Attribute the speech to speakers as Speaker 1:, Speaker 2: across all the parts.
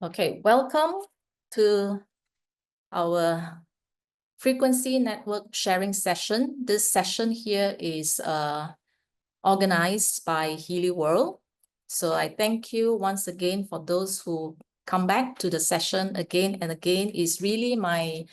Speaker 1: Okay, welcome to our frequency network sharing session. This session here is organized by Healy World. So I thank you once again for those who come back to the session again and again. It's really my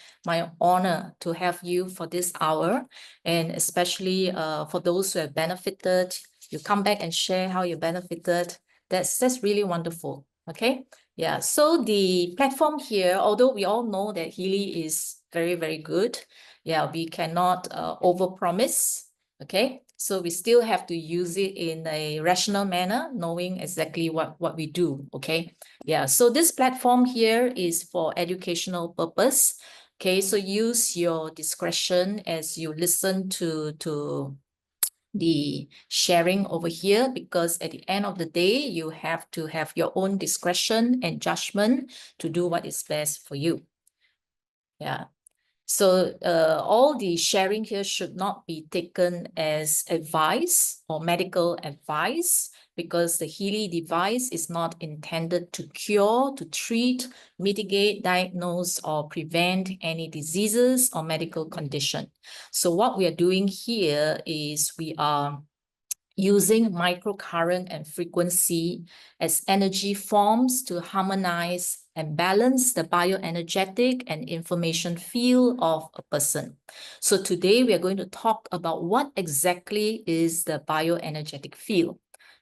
Speaker 1: honor to have you for this hour, and especially for those who have benefited. You come back and share how you benefited. That's really wonderful. Okay. Yeah. So the platform here, although we all know that Healy is very, very good. Yeah, we cannot overpromise. Okay. So we still have to use it in a rational manner, knowing exactly what we do. Okay. Yeah. So this platform here is for educational purpose. Okay. So use your discretion as you listen to the sharing over here, because at the end of the day, you have to have your own discretion and judgment to do what is best for you. Yeah. So all the sharing here should not be taken as advice or medical advice, because the Healy device is not intended to cure, to treat, mitigate, diagnose, or prevent any diseases or medical condition. So what we are doing here is we are using microcurrent and frequency as energy forms to harmonize and balance the bioenergetic and information field of a person. So today we are going to talk about what exactly is the bioenergetic field.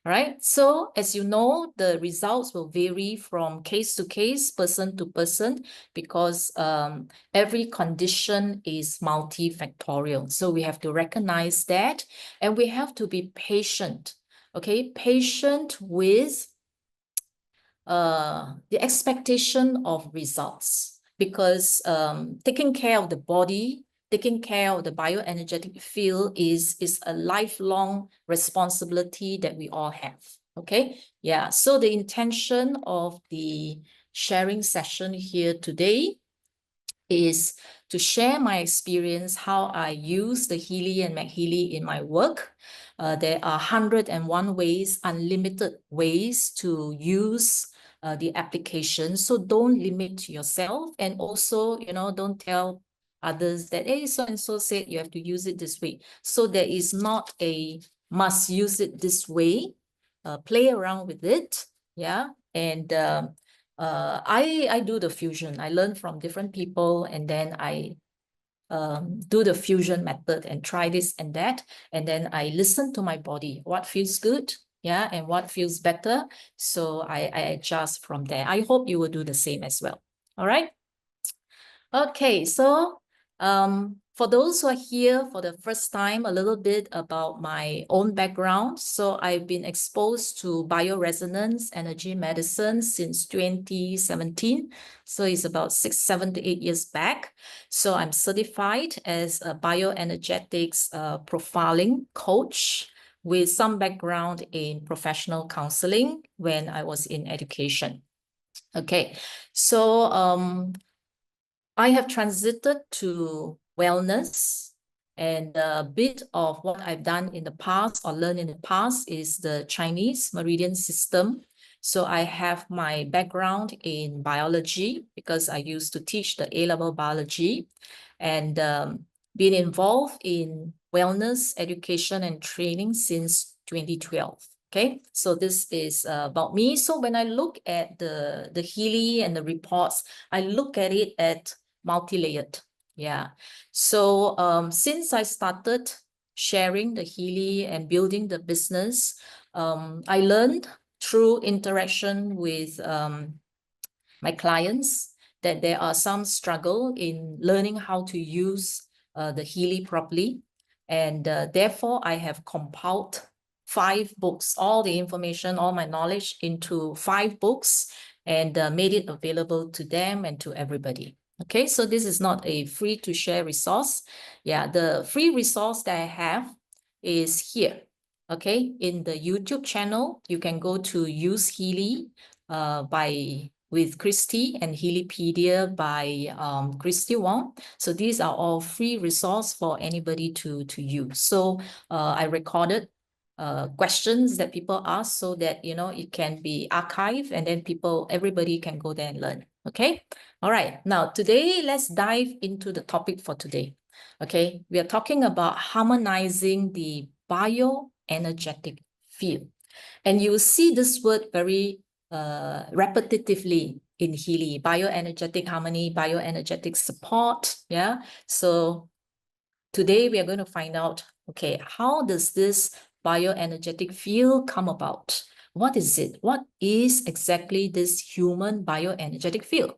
Speaker 1: All right. So as you know, the results will vary from case to case, person to person, because every condition is multifactorial. So we have to recognize that, and we have to be patient. Okay, patient with the expectation of results, because taking care of the body, taking care of the bioenergetic field is a lifelong responsibility that we all have. Okay, yeah. So the intention of the sharing session here today is to share my experience, how I use the Healy and McHealy in my work. There are 101 ways, unlimited ways to use the application. So don't limit yourself, and also, don't tell others that, hey, so and so said you have to use it this way. So there is not a must use it this way. Play around with it, yeah, and I do the fusion. I learn from different people, and then I do the fusion method and try this and that. And then I listen to my body, what feels good, yeah, and what feels better. So I adjust from there. I hope you will do the same as well. All right. Okay, so for those who are here for the first time, a little bit about my own background. So I've been exposed to bioresonance energy medicine since 2017. So it's about 6, 7 to 8 years back. So I'm certified as a bioenergetics profiling coach with some background in professional counseling when I was in education. Okay, so I have transited to wellness, and a bit of what I've done in the past or learned in the past is the Chinese meridian system. So I have my background in biology, because I used to teach the A-level biology, and been involved in wellness education and training since 2012. Okay, so this is about me. So when I look at the Healy and the reports, I look at it at multi-layered. Yeah. So since I started sharing the Healy and building the business, I learned through interaction with my clients that there are some struggle in learning how to use the Healy properly. And therefore, I have compiled 5 books, all the information, all my knowledge into 5 books, and made it available to them and to everybody. Okay, so this is not a free to share resource. Yeah, the free resource that I have is here. Okay, in the YouTube channel, you can go to Use Healy with Christi, and Healypedia by Christi Wong. So these are all free resource for anybody to use. So I recorded questions that people ask so that, you know, it can be archived and then everybody can go there and learn. Okay. All right. Now, today, let's dive into the topic for today. Okay. We are talking about harmonizing the bioenergetic field. And you will see this word very repetitively in Healy: bioenergetic harmony, bioenergetic support. Yeah. So today we are going to find out, okay, how does this bioenergetic field come about? What is it? What is exactly this human bioenergetic field?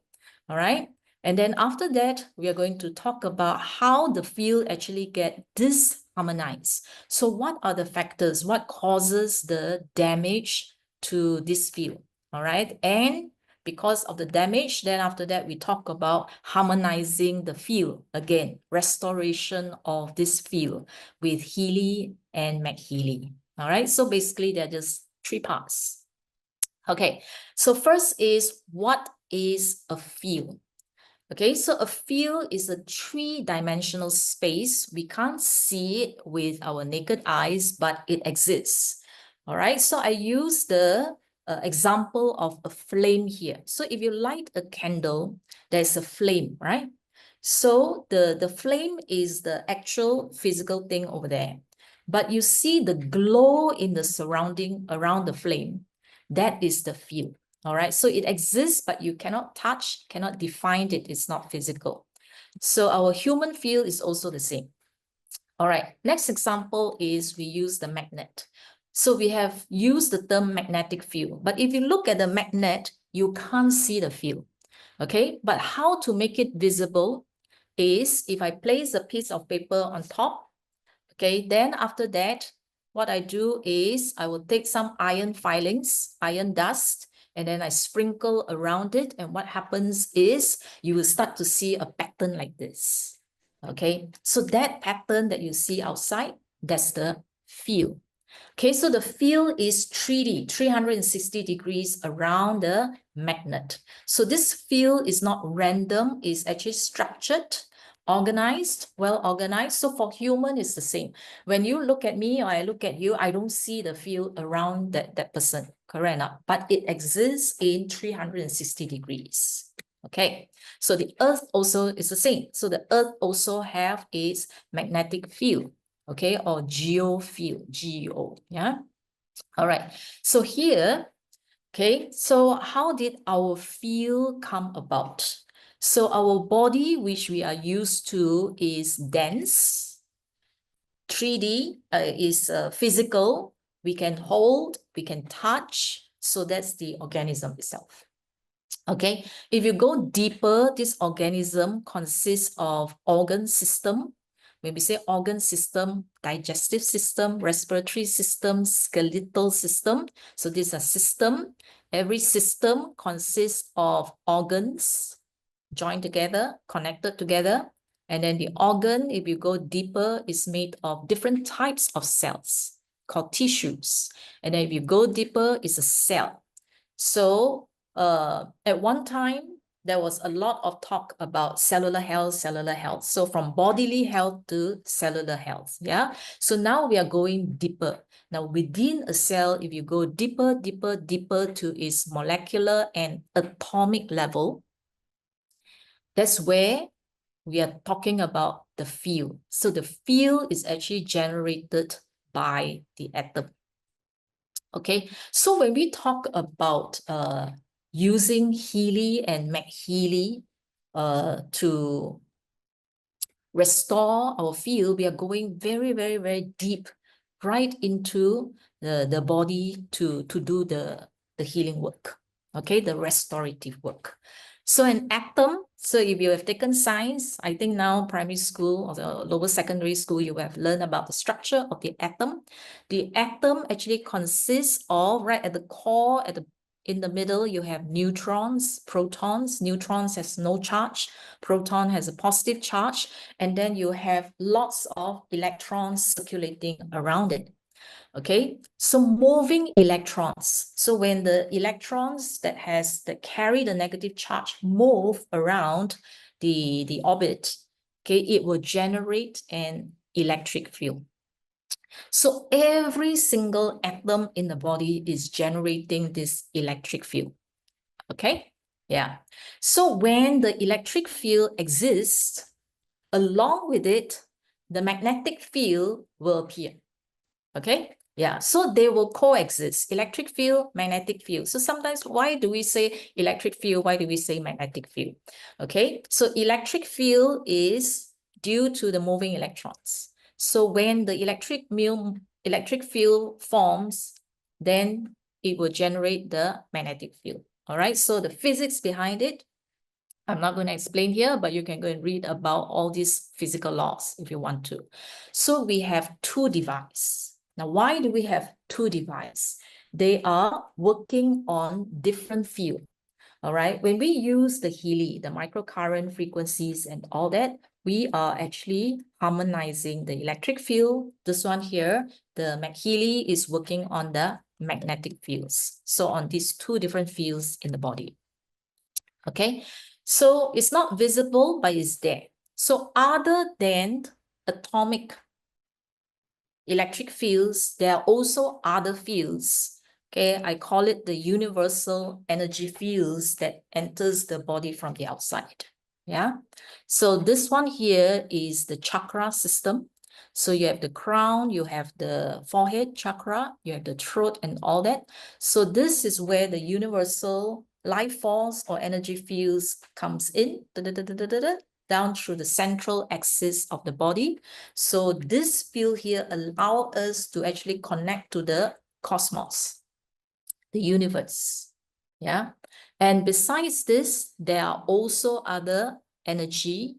Speaker 1: All right. And then after that, we are going to talk about how the field actually get disharmonized. So what are the factors? What causes the damage to this field? All right. And because of the damage, then after that, we talk about harmonizing the field. Again, restoration of this field with Healy and McHealy. All right. So basically, they're just three parts. Okay. So first is, what is a field? Okay, so a field is a three-dimensional space. We can't see it with our naked eyes, but it exists. All right, so I use the example of a flame here. So if you light a candle, there's a flame, right? So the flame is the actual physical thing over there. But you see the glow in the surrounding around the flame. That is the field. All right, so it exists, but you cannot touch, cannot define it. It's not physical. So our human field is also the same. All right, next example is we use the magnet. So we have used the term magnetic field, but if you look at the magnet, you can't see the field. Okay, but how to make it visible is if I place a piece of paper on top. Okay, then after that, what I do is I will take some iron filings, iron dust, and then I sprinkle around it. And what happens is you will start to see a pattern like this. Okay, so that pattern that you see outside, that's the field. Okay, so the field is 3D, 360 degrees around the magnet. So this field is not random, it's actually structured, organized, well organized. So for human, it's the same. When you look at me or I look at you, I don't see the field around that person, correct enough? But it exists in 360 degrees. Okay, so the earth also is the same. So the earth also have its magnetic field, okay, or geofield, geo, yeah? All right, so here, okay, so how did our field come about? So our body, which we are used to, is dense. 3D is physical. We can hold, we can touch. So that's the organism itself. Okay, if you go deeper, this organism consists of organ system. When we say organ system, digestive system, respiratory system, skeletal system. So these are system. Every system consists of organs joined together, connected together. And then the organ, if you go deeper, is made of different types of cells called tissues. And then if you go deeper, it's a cell. So at one time, there was a lot of talk about cellular health. So from bodily health to cellular health, yeah? So now we are going deeper. Now within a cell, if you go deeper to its molecular and atomic level, that's where we are talking about the field. So the field is actually generated by the atom. Okay, so when we talk about using Healy and McHealy to restore our field, we are going very deep right into the body to do the healing work, okay, the restorative work. So an atom, so if you have taken science, I think now primary school or the lower secondary school, you have learned about the structure of the atom. The atom actually consists of, right at the core, in the middle, you have neutrons, protons. Neutrons has no charge. Proton has a positive charge. And then you have lots of electrons circulating around it. Okay, so moving electrons. So when the electrons that carry the negative charge move around the orbit, okay, it will generate an electric field. So every single atom in the body is generating this electric field. Okay? Yeah. So when the electric field exists, along with it, the magnetic field will appear. Okay? Yeah, so they will coexist, electric field, magnetic field. So sometimes, why do we say electric field? Why do we say magnetic field? Okay, so electric field is due to the moving electrons. So when the electric field forms, then it will generate the magnetic field. All right, so the physics behind it, I'm not going to explain here, but you can go and read about all these physical laws if you want to. So we have two devices. Now, why do we have two devices? They are working on different fields. All right. When we use the Healy, the microcurrent frequencies and all that, we are actually harmonizing the electric field. This one here, the Healy is working on the magnetic fields. So on these two different fields in the body. Okay. So it's not visible, but it's there. So other than atomic electric fields, there are also other fields. Okay, I call it the universal energy fields that enters the body from the outside. Yeah. So this one here is the chakra system. So you have the crown, you have the forehead chakra, you have the throat and all that. So this is where the universal life force or energy fields comes in, down through the central axis of the body. So this field here allows us to actually connect to the cosmos, the universe. Yeah. And besides this, there are also other energy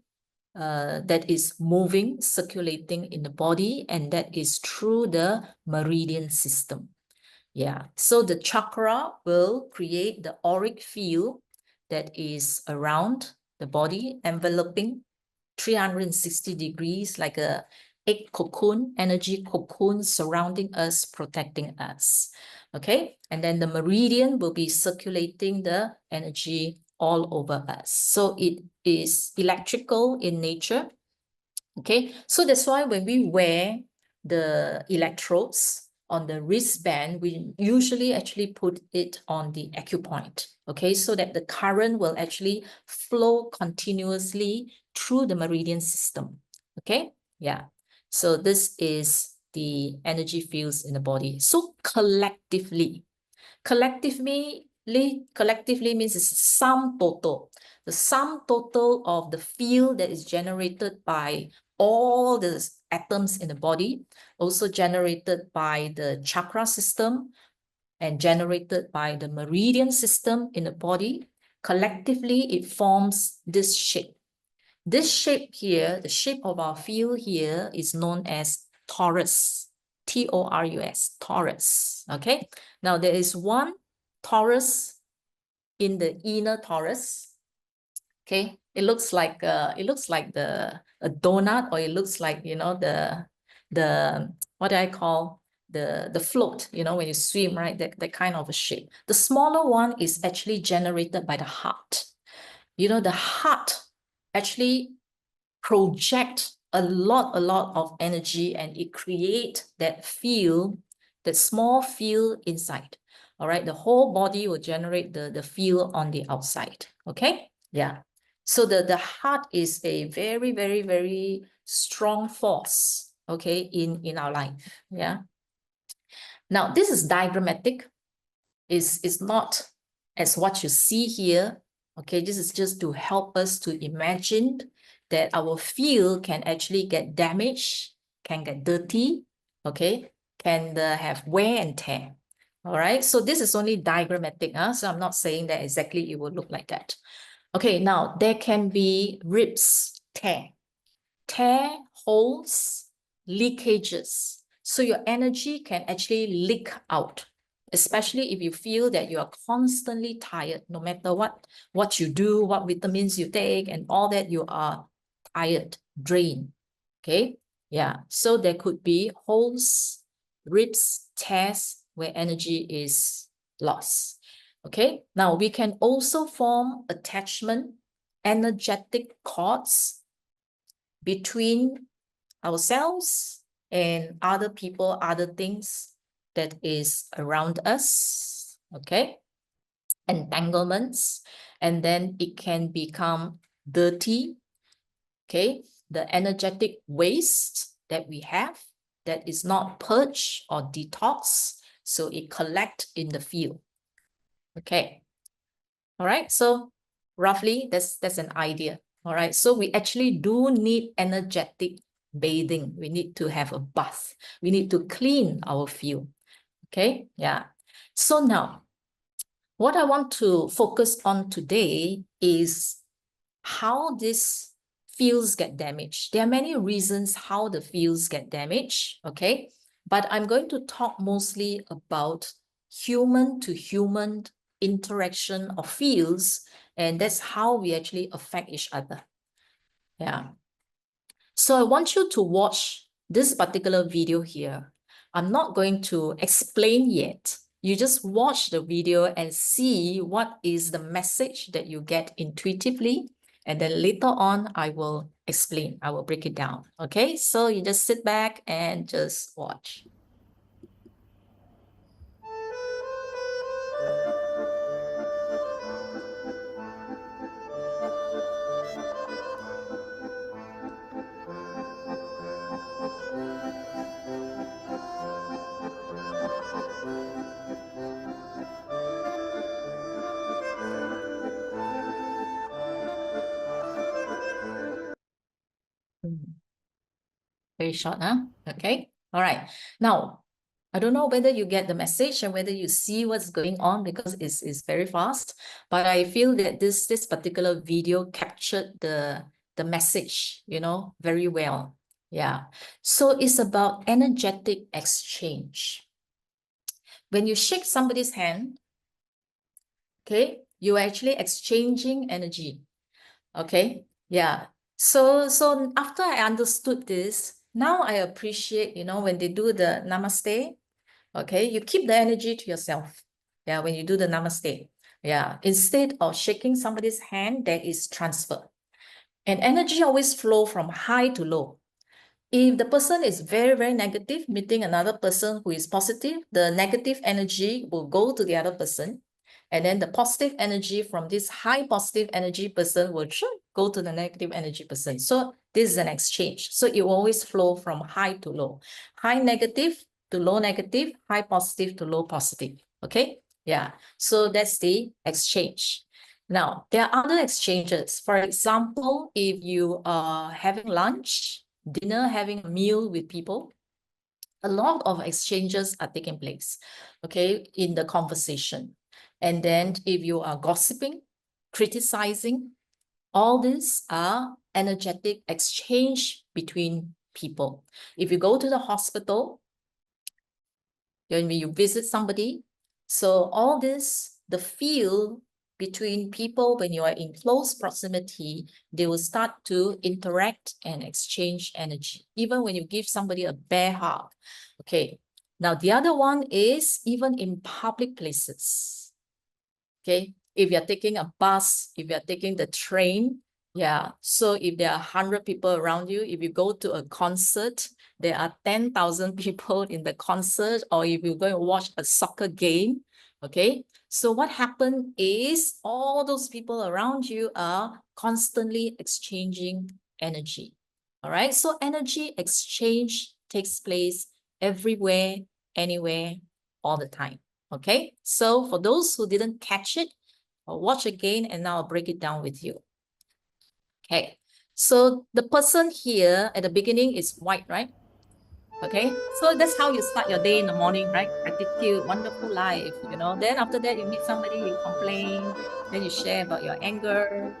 Speaker 1: that is moving, circulating in the body, and that is through the meridian system. Yeah, so the chakra will create the auric field that is around the body, enveloping 360 degrees, like a egg cocoon, energy cocoon surrounding us, protecting us. Okay, and then the meridian will be circulating the energy all over us. So it is electrical in nature. Okay, so that's why when we wear the electrodes on the wristband, we usually actually put it on the acupoint. Okay, so that the current will actually flow continuously through the meridian system. Okay, yeah. So this is the energy fields in the body. So collectively means it's sum total. The sum total of the field that is generated by all the atoms in the body, also generated by the chakra system and generated by the meridian system in the body. Collectively, it forms this shape. This shape here, the shape of our field here is known as torus. T-O-R-U-S, torus. Okay. Now there is one torus in the inner torus. Okay, it looks like the a donut, or it looks like, you know, the what do I call the float, you know, when you swim, right? That kind of a shape. The smaller one is actually generated by the heart. You know, the heart actually project a lot of energy, and it create that field, that small field inside. All right, the whole body will generate the field on the outside. Okay, yeah. So the heart is a very strong force, okay, in our life. Yeah. Now this is diagrammatic. Is not as what you see here. Okay, this is just to help us to imagine that our field can actually get damaged, can get dirty, okay, can have wear and tear. All right, so this is only diagrammatic, so I'm not saying that exactly it will look like that. Okay, now there can be rips, tear, holes, leakages. So your energy can actually leak out, especially if you feel that you are constantly tired, no matter what you do, what vitamins you take and all that, you are tired, drained. Okay, yeah. So there could be holes, rips, tears where energy is lost. Okay, now we can also form attachment, energetic cords between ourselves and other people, other things that is around us, okay? Entanglements, and then it can become dirty, okay? The energetic waste that we have that is not purged or detox, so it collects in the field, okay? All right, so roughly that's an idea. All right, so we actually do need energetic bathing. We need to have a bath. We need to clean our field. Okay, yeah. So now, what I want to focus on today is how these fields get damaged. There are many reasons how the fields get damaged, okay? But I'm going to talk mostly about human to human interaction of fields, and that's how we actually affect each other. Yeah. So I want you to watch this particular video here. I'm not going to explain yet. You just watch the video and see what is the message that you get intuitively. And then later on, I will explain. I will break it down. Okay, so you just sit back and just watch. Very short, huh? Okay. All right. Now, I don't know whether you get the message and whether you see what's going on because it's very fast, but I feel that this particular video captured the message, you know, very well. Yeah. So it's about energetic exchange. When you shake somebody's hand, okay, you're actually exchanging energy. Okay. Yeah. So after I understood this, now I appreciate, you know, when they do the namaste, okay, you keep the energy to yourself. Yeah, when you do the namaste. Yeah, instead of shaking somebody's hand, there is transfer. And energy always flow from high to low. If the person is very, very negative, meeting another person who is positive, the negative energy will go to the other person. And then the positive energy from this high positive energy person will go to the negative energy person. So this is an exchange. So it will always flow from high to low. High negative to low negative, high positive to low positive. Okay? Yeah. So that's the exchange. Now, there are other exchanges. For example, if you are having lunch, dinner, having a meal with people, a lot of exchanges are taking place, okay, in the conversation. And then if you are gossiping, criticizing, all these are energetic exchange between people. If you go to the hospital, when you visit somebody, so all this, the feel between people when you are in close proximity, they will start to interact and exchange energy. Even when you give somebody a bear hug. Okay. Now, the other one is even in public places. Okay. If you're taking a bus, if you're taking the train, yeah. So if there are 100 people around you, if you go to a concert, there are 10,000 people in the concert, or if you go and watch a soccer game, okay? So what happened is all those people around you are constantly exchanging energy, all right? So energy exchange takes place everywhere, anywhere, all the time, okay? So for those who didn't catch it, I'll watch again and now I'll break it down with you. Okay, so the person here at the beginning is white, right? Okay, so that's how you start your day in the morning, right? Gratitude, wonderful life, you know. Then after that, you meet somebody, you complain, then you share about your anger.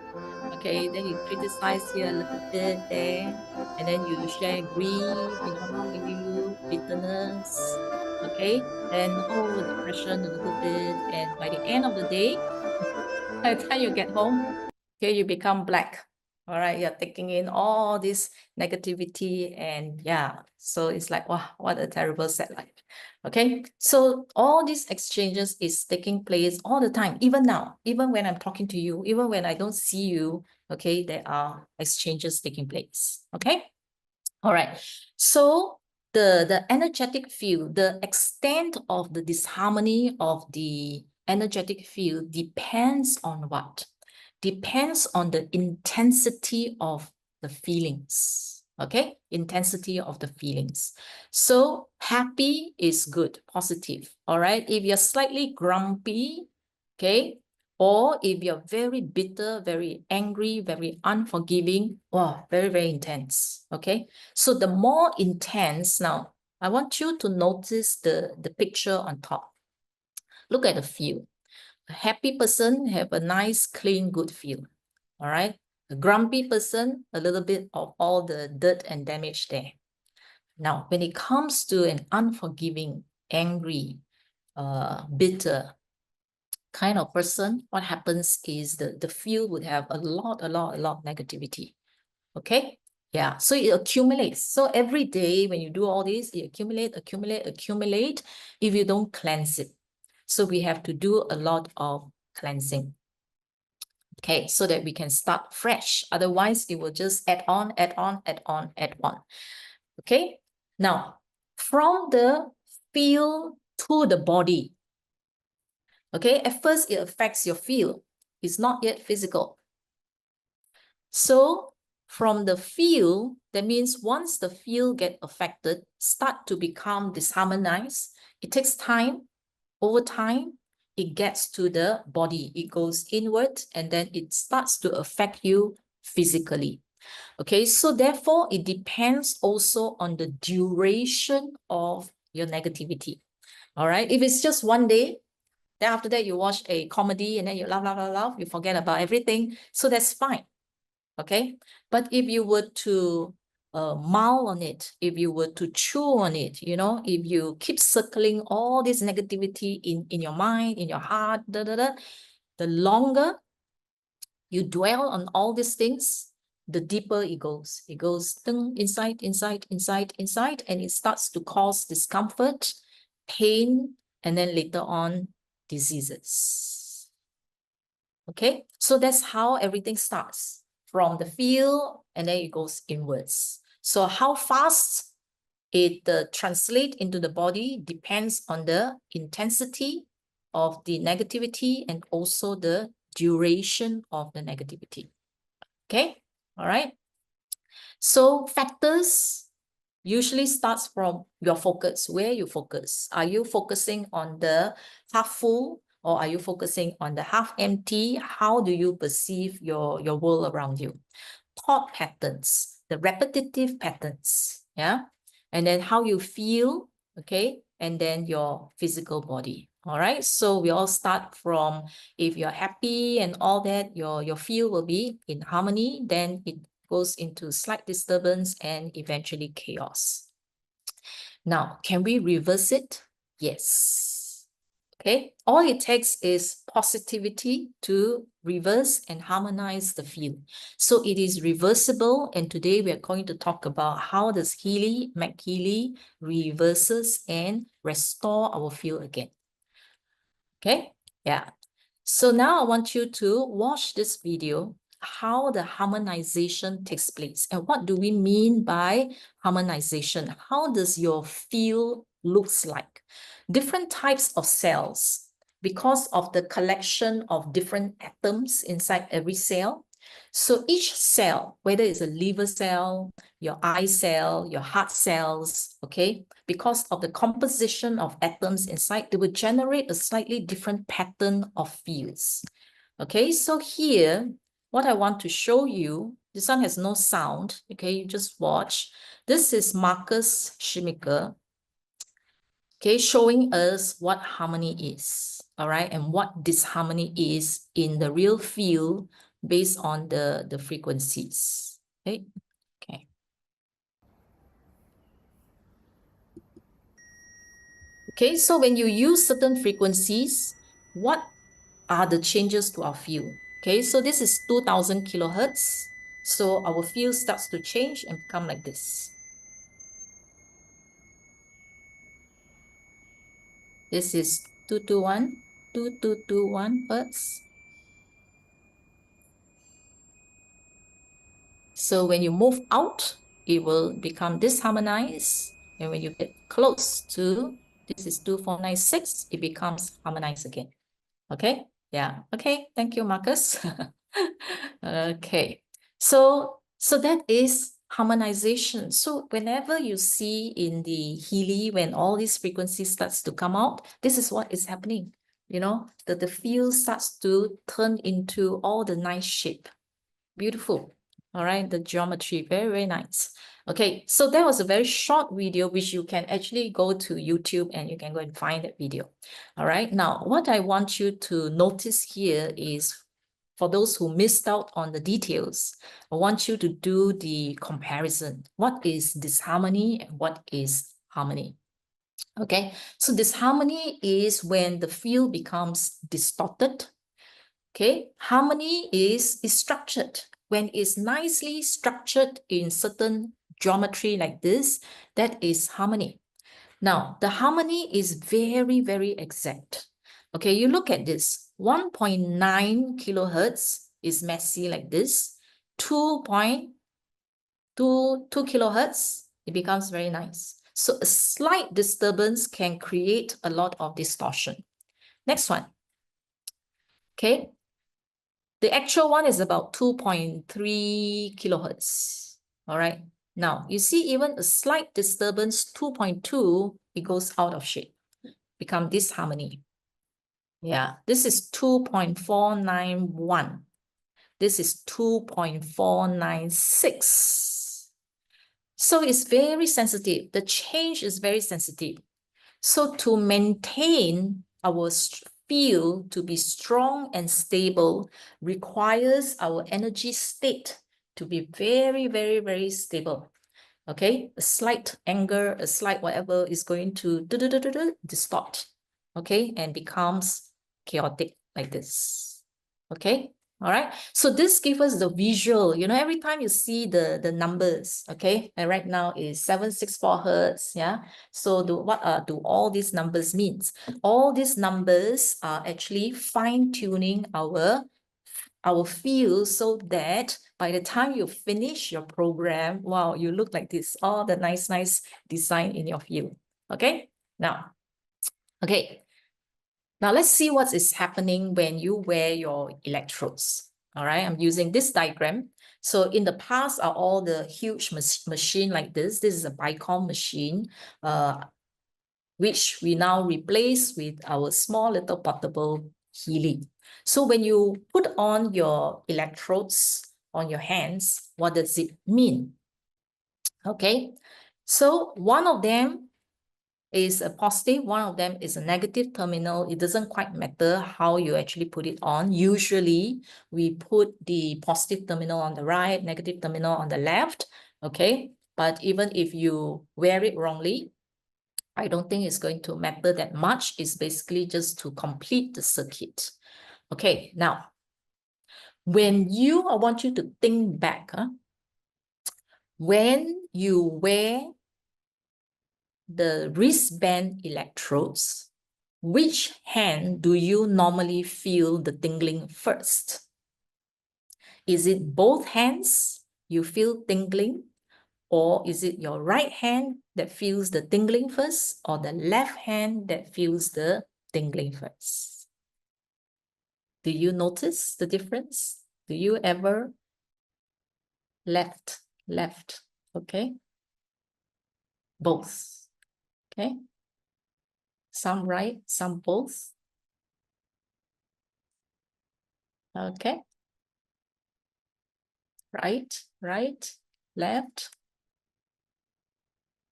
Speaker 1: Okay, then you criticize here a little bit there, and then you share grief, you know, how are you, bitterness. Okay, and oh, depression a little bit. And by the end of the day, by the time you get home, okay, you become black. All right, you're taking in all this negativity, and yeah, so it's like, wow, what a terrible sad life. Okay, so all these exchanges is taking place all the time, even now, even when I'm talking to you, even when I don't see you, okay, there are exchanges taking place. Okay, all right, so the energetic field, the extent of the disharmony of the energetic field depends on what? Depends on the intensity of the feelings. Okay, intensity of the feelings. So happy is good, positive. All right, if you're slightly grumpy, okay, or if you're very bitter, very angry, very unforgiving, wow, very, very intense. Okay, so the more intense, now I want you to notice the picture on top. Look at the feel. A happy person have a nice, clean, good feel. All right. A grumpy person, a little bit of all the dirt and damage there. Now, when it comes to an unforgiving, angry, bitter kind of person, what happens is the field would have a lot of negativity. Okay. Yeah. So it accumulates. So every day when you do all this, it accumulate if you don't cleanse it. So we have to do a lot of cleansing. Okay, so that we can start fresh. Otherwise, it will just add on. Okay, now from the feel to the body. Okay, at first it affects your feel. It's not yet physical. So from the feel, that means once the feel get affected, start to become disharmonized. It takes time. Over time, it gets to the body. It goes inward and then it starts to affect you physically. Okay, so therefore, it depends also on the duration of your negativity. All right, if it's just one day, then after that you watch a comedy and then you laugh, you forget about everything. So that's fine. Okay, but if you were to mull on it, if you were to chew on it, you know, if you keep circling all this negativity in your mind, in your heart, the longer you dwell on all these things, the deeper it goes. It goes inside, and it starts to cause discomfort, pain, and then later on, diseases. Okay, so that's how everything starts from the field and then it goes inwards. So how fast it translates into the body depends on the intensity of the negativity and also the duration of the negativity. Okay, all right. So factors usually starts from your focus, where you focus. Are you focusing on the half full or are you focusing on the half empty? How do you perceive your world around you? Thought patterns, the repetitive patterns, yeah? And then how you feel, okay? And then your physical body, all right? So we all start from, if you're happy and all that, your feel will be in harmony, then it goes into slight disturbance and eventually chaos. Now, can we reverse it? Yes. Okay, all it takes is positivity to reverse and harmonize the field. So it is reversible, and today we are going to talk about how does Healy reverses and restore our field again. Okay, yeah. So now I want you to watch this video, how the harmonization takes place. And what do we mean by harmonization? How does your field looks like? Different types of cells, because of the collection of different atoms inside every cell. So each cell, whether it's a liver cell, your eye cell, your heart cells, okay, because of the composition of atoms inside, they will generate a slightly different pattern of fields. Okay, so here, what I want to show you, this one has no sound, okay, you just watch. This is Marcus Schmicker, okay, showing us what harmony is, all right, and what disharmony is in the real field based on the frequencies, okay? Okay. Okay, so when you use certain frequencies, what are the changes to our field? Okay, so this is 2000 kilohertz. So our field starts to change and become like this. This is 2221 hertz. So when you move out, it will become disharmonized. And when you get close to, this is 2496, it becomes harmonized again. Okay, yeah, okay, thank you, Marcus. Okay, so that is harmonization. So whenever you see in the Healy, when all these frequencies starts to come out, this is what is happening. You know, the field starts to turn into all the nice shape. Beautiful. All right, the geometry, very, very nice. Okay, so that was a very short video, which you can actually go to YouTube and you can go and find that video. All right, now what I want you to notice here is, for those who missed out on the details, I want you to do the comparison. What is disharmony and what is harmony? Okay, so disharmony is when the field becomes distorted. Okay, harmony is structured. When it's nicely structured in certain geometry like this, that is harmony. Now, the harmony is very, very exact. Okay, you look at this. 1.9 kilohertz is messy like this. 2.22 kilohertz, it becomes very nice. So a slight disturbance can create a lot of distortion. Next one. Okay, the actual one is about 2.3 kilohertz. All right. Now, you see even a slight disturbance, 2.2, it goes out of shape, become disharmony. Yeah, this is 2.491. This is 2.496. So it's very sensitive. The change is very sensitive. So to maintain our field to be strong and stable requires our energy state to be very, very, very stable. Okay, a slight anger, a slight whatever is going to distort, okay, and becomes chaotic like this. Okay, all right. So this gives us the visual, you know, every time you see the numbers, okay, and right now is 764 hertz, yeah. So what do all these numbers means? All these numbers are actually fine-tuning our field so that by the time you finish your program, wow, you look like this, all the nice design in your field. Okay, now let's see what is happening when you wear your electrodes. All right, I'm using this diagram. So in the past are all the huge machine like this. This is a Bicom machine, which we now replace with our small little portable Healy. So when you put on your electrodes on your hands, what does it mean? Okay, so one of them is a positive, one of them is a negative terminal. It doesn't quite matter how you actually put it on. Usually, we put the positive terminal on the right, negative terminal on the left, okay? But even if you wear it wrongly, I don't think it's going to matter that much. It's basically just to complete the circuit. Okay, now, I want you to think back. When you wear the wristband electrodes, which hand do you normally feel the tingling first? Is it both hands you feel tingling? Or is it your right hand that feels the tingling first, or the left hand that feels the tingling first? Do you notice the difference? Do you ever left, okay? Both, okay? Some right, some both. Okay. Right, left.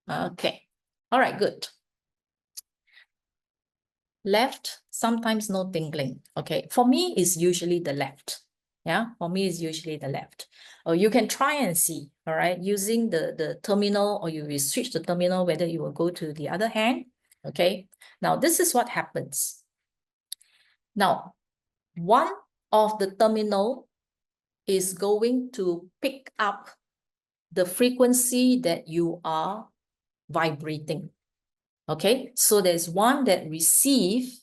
Speaker 1: Okay. All right, good. Left, sometimes no tingling. Okay, for me, it's usually the left. Yeah, for me, it's usually the left. Or you can try and see, all right, using the terminal, or you will switch the terminal, whether you will go to the other hand. Okay, now this is what happens. Now, one of the terminal is going to pick up the frequency that you are vibrating. Okay, so there's one that receive,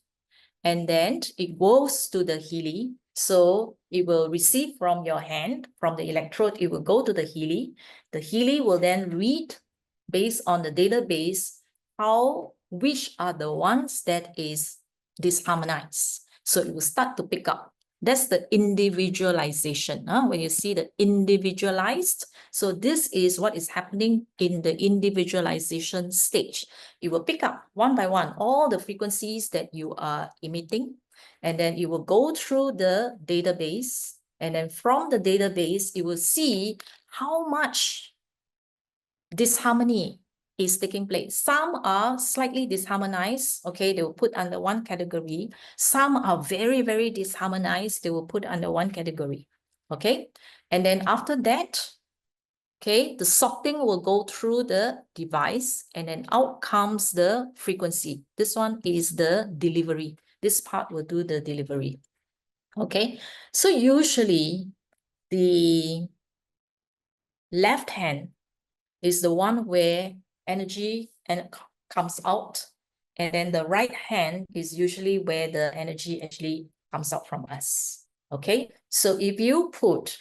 Speaker 1: and then it goes to the Healy. So it will receive from your hand, from the electrode, it will go to the Healy. The Healy will then read based on the database, which are the ones that is disharmonized. So it will start to pick up. That's the individualization. When you see the individualized, so this is what is happening in the individualization stage. It will pick up one by one all the frequencies that you are emitting, and then it will go through the database. And then from the database, it will see how much disharmony is taking place. Some are slightly disharmonized, okay, they will put under one category. Some are very, very disharmonized, they will put under one category, okay? And then after that, okay, the sorting will go through the device, and then out comes the frequency. This one is the delivery. This part will do the delivery, okay? So usually the left hand is the one where energy comes out, and then the right hand is usually where the energy actually comes out from us. Okay, so if you put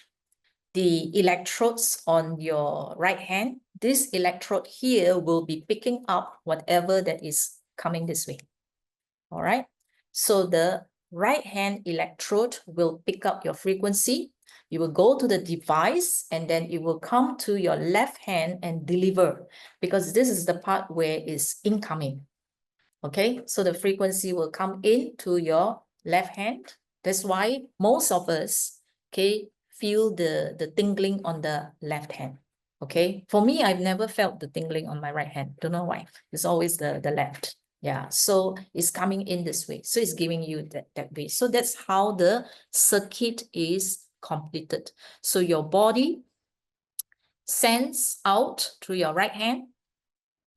Speaker 1: the electrodes on your right hand, this electrode here will be picking up whatever that is coming this way. All right, so the right hand electrode will pick up your frequency. You will go to the device, and then it will come to your left hand and deliver, because this is the part where it's incoming. Okay, so the frequency will come in to your left hand. That's why most of us, okay, feel the tingling on the left hand. Okay, for me, I've never felt the tingling on my right hand. Don't know why. It's always the left. Yeah, so it's coming in this way. So it's giving you that way. So that's how the circuit is completed. So your body sends out through your right hand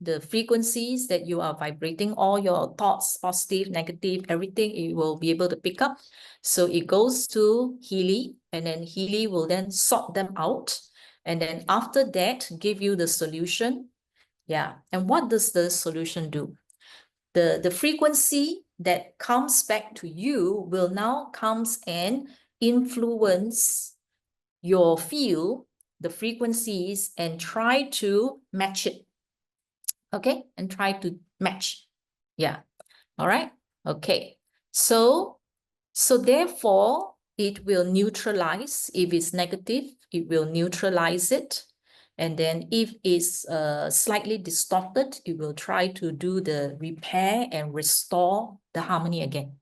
Speaker 1: the frequencies that you are vibrating, all your thoughts, positive, negative, everything, it will be able to pick up. So it goes to Healy, and then Healy will then sort them out. And then after that, give you the solution. Yeah, and what does the solution do? The frequency that comes back to you will now comes and influence your field, the frequencies, and try to match it. Okay, and try to match. Yeah, all right, okay. So therefore, it will neutralize. If it's negative, it will neutralize it. And then if it's slightly distorted, it will try to do the repair and restore the harmony again.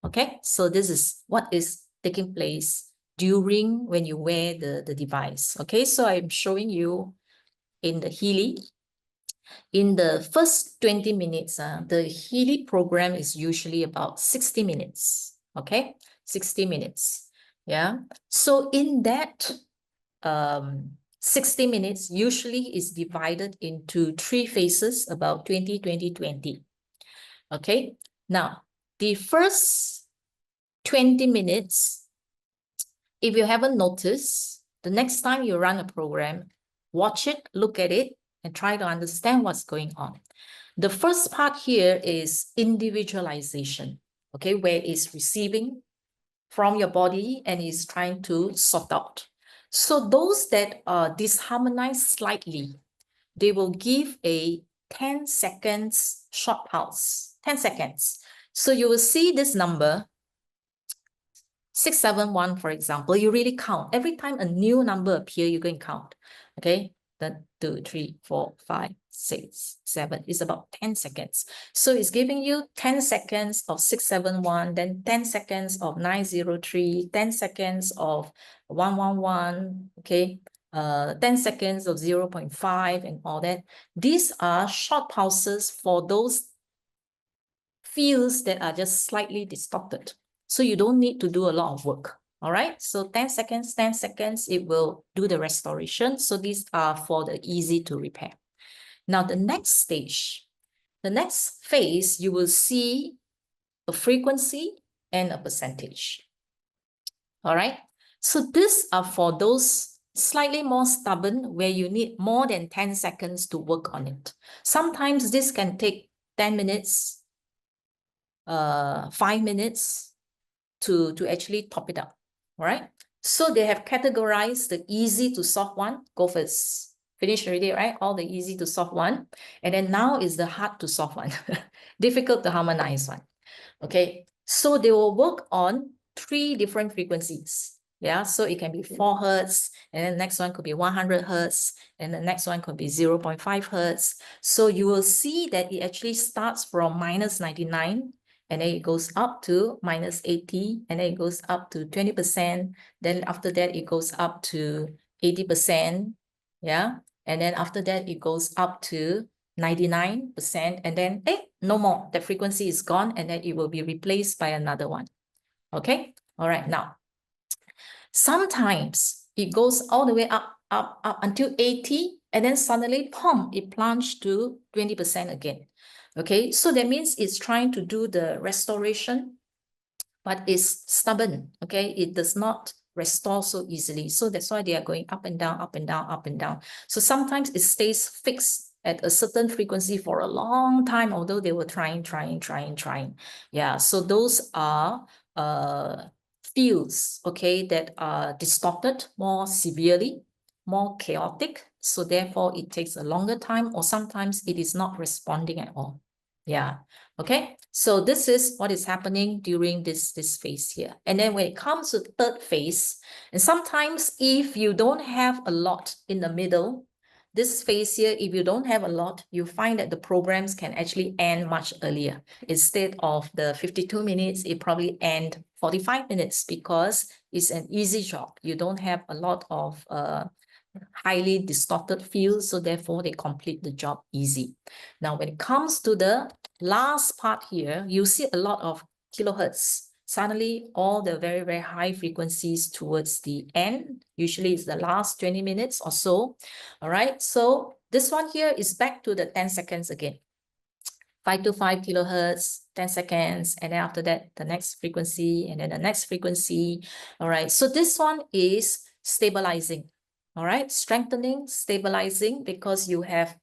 Speaker 1: Okay, so this is what is taking place during when you wear the device. Okay, so I'm showing you in the Healy. In the first 20 minutes, the Healy program is usually about 60 minutes. Okay, 60 minutes. Yeah, so in that 60 minutes usually is divided into 3 phases, about 20, 20, 20. Okay, now the first 20 minutes, if you haven't noticed, the next time you run a program, watch it, look at it, and try to understand what's going on. The first part here is individualization, okay, where it's receiving from your body and is trying to sort out. So those that are disharmonized slightly, they will give a 10 seconds short pulse, 10 seconds. So you will see this number, 671, for example, you really count. Every time a new number appears, you go and count, okay? 1, 2, 3, 4, 5, 6, 7. It's about 10 seconds. So it's giving you 10 seconds of 671, then 10 seconds of 903, 10 seconds of 111, okay? 10 seconds of 0.5 and all that. These are short pulses for those fields that are just slightly distorted. So you don't need to do a lot of work. All right, so 10 seconds, it will do the restoration. So these are for the easy to repair. Now the next stage, the next phase, you will see a frequency and a percentage. All right, so these are for those slightly more stubborn where you need more than 10 seconds to work on it. Sometimes this can take 10 minutes, 5 minutes to actually top it up. All right, so they have categorized the easy to soft one. Go first. Finished already, right? All the easy to solve one. And then now is the hard to solve one. Difficult to harmonize one. Okay, so they will work on 3 different frequencies. Yeah, so it can be 4 hertz, and then the next one could be 100 hertz, and the next one could be 0.5 hertz. So you will see that it actually starts from -99, and then it goes up to -80, and then it goes up to 20%. Then after that, it goes up to 80%. Yeah, and then after that, it goes up to 99%, and then no more. The frequency is gone, and then it will be replaced by another one. Okay, all right. Now, sometimes it goes all the way up until 80, and then suddenly, pump, it plunged to 20% again. Okay, so that means it's trying to do the restoration, but it's stubborn. Okay, it does not restore so easily. So that's why they are going up and down, up and down, up and down. So sometimes it stays fixed at a certain frequency for a long time, although they were trying. Yeah, so those are fields, okay, that are distorted more severely, more chaotic. So therefore, it takes a longer time, or sometimes it is not responding at all. Yeah. Okay, so this is what is happening during this phase here. And then when it comes to third phase, and sometimes if you don't have a lot in the middle, this phase here, if you don't have a lot, you find that the programs can actually end much earlier. Instead of the 52 minutes, it probably end 45 minutes because it's an easy job. You don't have a lot of highly distorted fields, so therefore they complete the job easy. Now, when it comes to the last part here, you see a lot of kilohertz. Suddenly, all the very, very high frequencies towards the end, usually it's the last 20 minutes or so. All right, so this one here is back to the 10 seconds again. 525 kilohertz, 10 seconds, and then after that, the next frequency, and then the next frequency. All right, so this one is stabilizing. All right, strengthening, stabilizing, because you have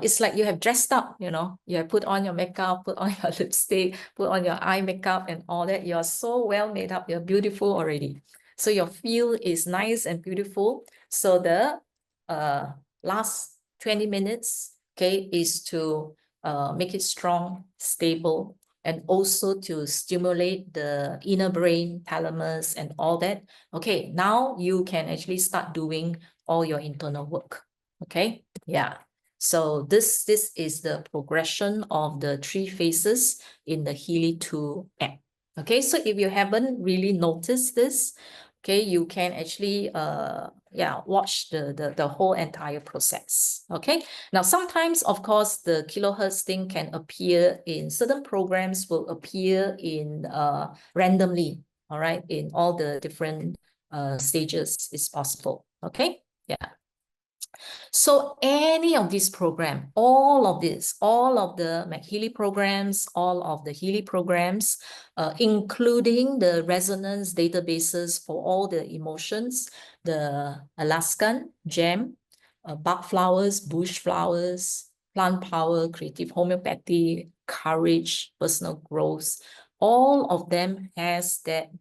Speaker 1: it's like you have dressed up, you know, you have put on your makeup, put on your lipstick, put on your eye makeup and all that. You're so well made up, you're beautiful already. So your feel is nice and beautiful. So the last 20 minutes, okay, is to make it strong, stable, and also to stimulate the inner brain, thalamus, and all that. Okay, now you can actually start doing all your internal work. Okay, yeah. So this is the progression of the 3 phases in the Healy 2 app. Okay, so if you haven't really noticed this, okay, you can actually watch the whole entire process. Okay, now sometimes, of course, the kilohertz thing can appear in certain programs, will appear in randomly, all right, in all the different stages is possible. Okay, yeah. So any of these program, all of the McHealy programs, all of the Healy programs, including the resonance databases for all the emotions, the Alaskan, GEM, bug flowers, bush flowers, plant power, creative homeopathy, courage, personal growth, all of them has that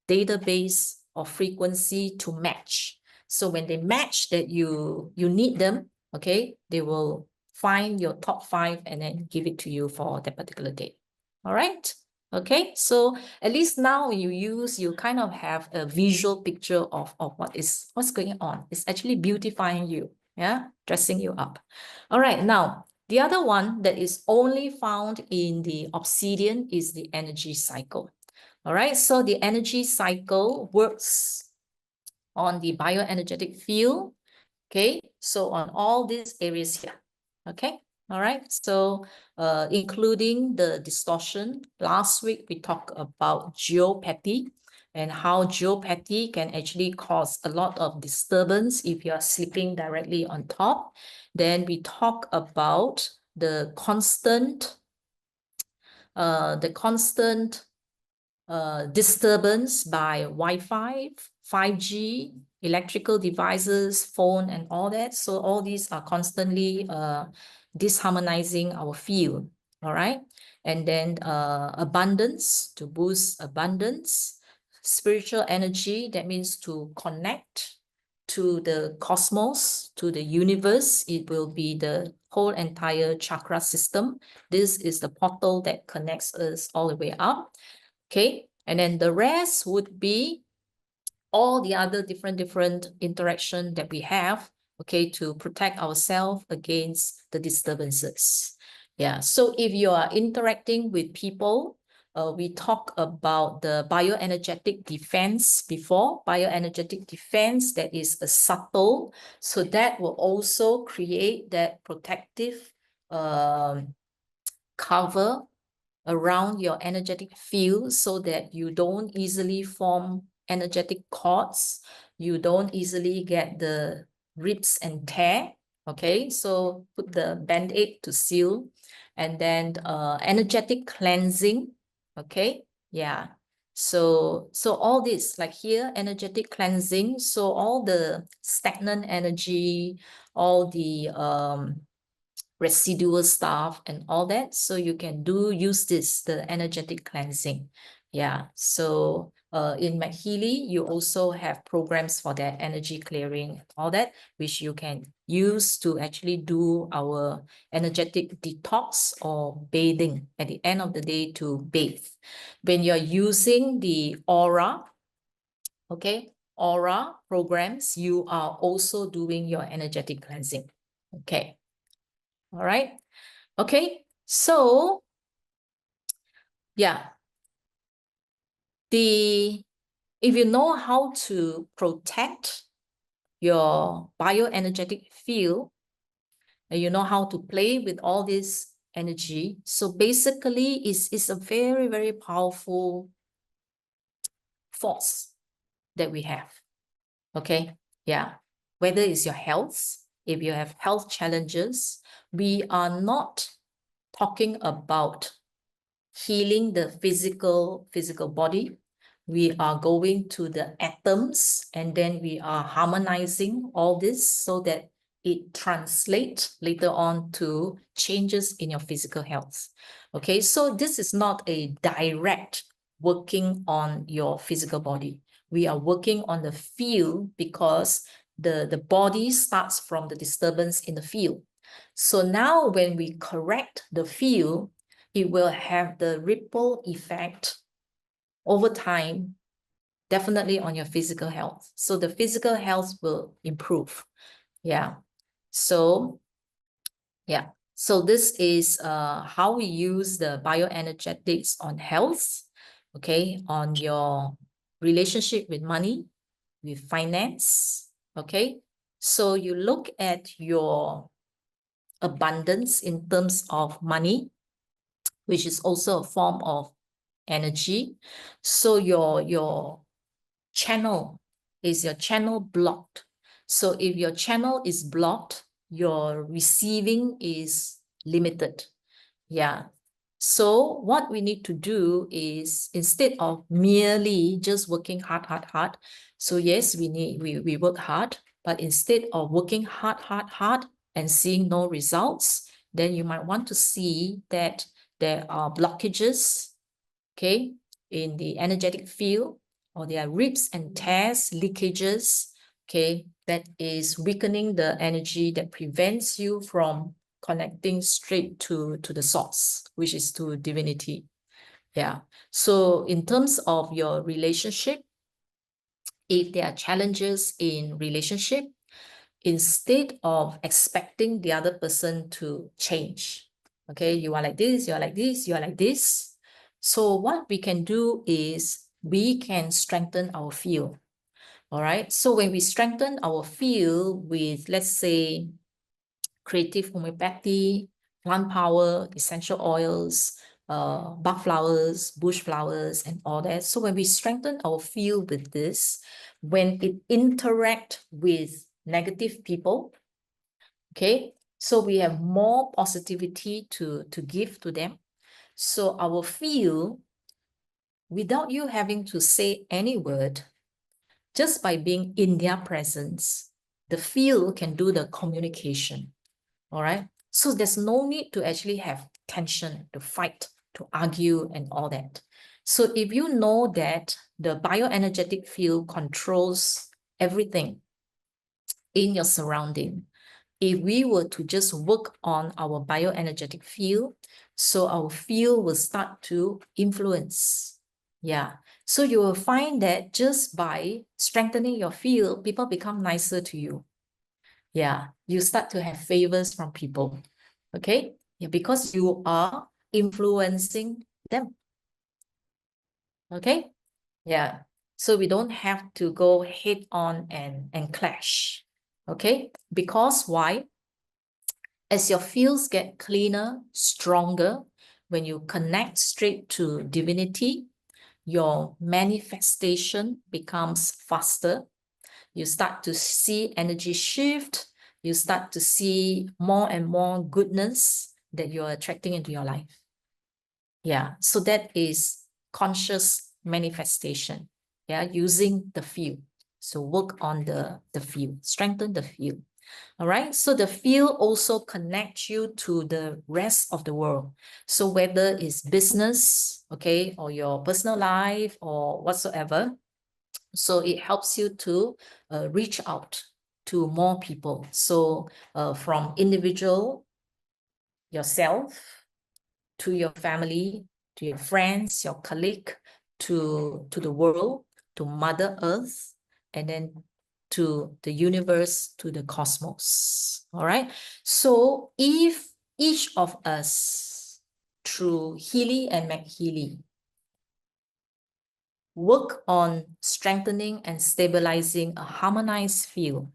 Speaker 1: database of frequency to match. So when they match that you need them, okay, they will find your top 5 and then give it to you for that particular day. All right. Okay, so at least now when you kind of have a visual picture of what's going on. It's actually beautifying you, yeah, dressing you up. All right, now the other one that is only found in the obsidian is the energy cycle. All right, so the energy cycle works on the bioenergetic field. Okay, so on all these areas here. Okay, all right, so including the distortion. Last week we talked about geopathy and how geopathy can actually cause a lot of disturbance if you are sleeping directly on top. Then we talk about the constant disturbance by Wi-Fi, 5G, electrical devices, phone, and all that. So all these are constantly disharmonizing our field, all right? And then abundance, to boost abundance. Spiritual energy, that means to connect to the cosmos, to the universe. It will be the whole entire chakra system. This is the portal that connects us all the way up. Okay, and then the rest would be all the other different interaction that we have, okay, to protect ourselves against the disturbances. Yeah, so if you are interacting with people, we talked about the bioenergetic defense before. Bioenergetic defense, that is a subtle, so that will also create that protective cover around your energetic field so that you don't easily form energetic cords. You don't easily get the rips and tear. Okay, so put the band-aid to seal, and then energetic cleansing. Okay, yeah. So all this, like here, energetic cleansing. So all the stagnant energy, all the residual stuff and all that. So you can use this, the energetic cleansing. Yeah. So in Healy, you also have programs for that energy clearing, all that, which you can use to actually do our energetic detox or bathing at the end of the day to bathe. When you're using the aura, okay, aura programs, you are also doing your energetic cleansing. Okay. All right. Okay. So yeah, if you know how to protect your bioenergetic field, and you know how to play with all this energy, so basically it's a very, very powerful force that we have. Okay. Yeah. Whether it's your health, if you have health challenges, we are not talking about healing the physical body. We are going to the atoms, and then we are harmonizing all this so that it translates later on to changes in your physical health. Okay, so this is not a direct working on your physical body. We are working on the field because the body starts from the disturbance in the field. So now when we correct the field, it will have the ripple effect over time, definitely on your physical health. So the physical health will improve. Yeah. So, yeah. So this is how we use the bioenergetics on health, okay, on your relationship with money, with finance, okay. So you look at your abundance in terms of money, which is also a form of energy. So your channel, is your channel blocked? So if your channel is blocked, your receiving is limited. Yeah. So what we need to do is, instead of merely just working hard. So yes, we work hard, but instead of working hard and seeing no results, then you might want to see that there are blockages, okay, in the energetic field, or there are rips and tears, leakages, okay, that is weakening the energy, that prevents you from connecting straight to the source, which is to divinity. Yeah. So in terms of your relationship, if there are challenges in relationship, instead of expecting the other person to change, okay, you are like this, you are like this, you are like this. So what we can do is we can strengthen our field. All right. So when we strengthen our field with, let's say, creative homeopathy, plant power, essential oils, bug flowers, bush flowers, and all that. So when we strengthen our field with this, when it interact with negative people, okay, so we have more positivity to give to them. So our field, without you having to say any word, just by being in their presence, the field can do the communication. All right. So there's no need to actually have tension, to fight, to argue, and all that. So if you know that the bioenergetic field controls everything, in your surrounding. If we were to just work on our bioenergetic field, so our field will start to influence. Yeah. So you will find that just by strengthening your field, people become nicer to you. Yeah. You start to have favors from people. Okay. Yeah, because you are influencing them. Okay. Yeah. So we don't have to go head on and clash. Okay. Because why? As your fields get cleaner, stronger, when you connect straight to divinity, your manifestation becomes faster. You start to see energy shift. You start to see more and more goodness that you're attracting into your life. Yeah, so that is conscious manifestation. Yeah, using the field. So work on the field, strengthen the field. All right, so the field also connects you to the rest of the world. So whether it's business, okay, or your personal life or whatsoever, so it helps you to reach out to more people. So from individual, yourself, to your family, to your friends, your colleague, to the world, to Mother Earth, and then to the universe, to the cosmos. All right. So if each of us, through Healy and McHealy, work on strengthening and stabilizing a harmonized field,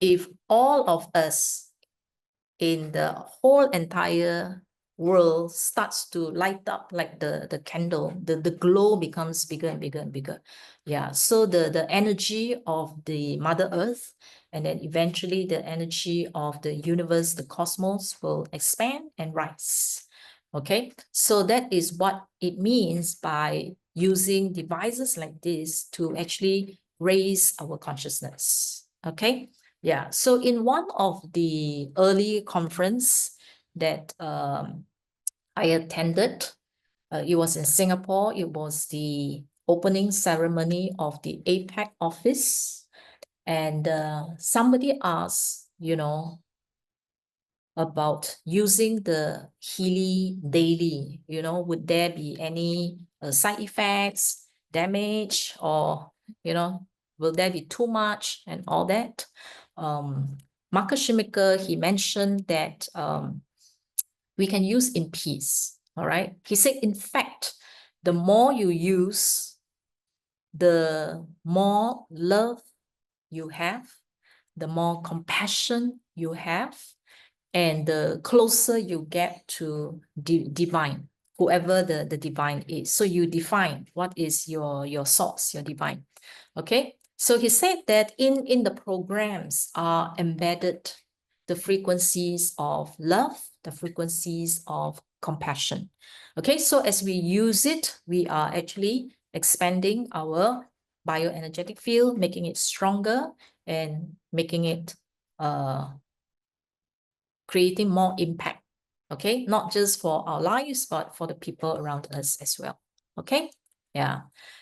Speaker 1: if all of us in the whole entire world starts to light up like the candle, the glow becomes bigger and bigger and bigger. Yeah, so the energy of the Mother Earth, and then eventually the energy of the universe, the cosmos, will expand and rise. Okay, so that is what it means by using devices like this to actually raise our consciousness. Okay. Yeah, so in one of the early conference that I attended, it was in Singapore. It was the opening ceremony of the APAC office. And somebody asked, about using the Healy daily, would there be any side effects, damage, or, will there be too much and all that? Marcus Schimicker, he mentioned that we can use in peace, all right? He said, in fact, the more you use, the more love you have, the more compassion you have, and the closer you get to divine, whoever the divine is. So you define what is your source, your divine. Okay. So he said that in the programs are embedded the frequencies of love, the frequencies of compassion. Okay. So as we use it, we are actually expanding our bioenergetic field, making it stronger and making it creating more impact, okay? Not just for our lives, but for the people around us as well, okay? Yeah.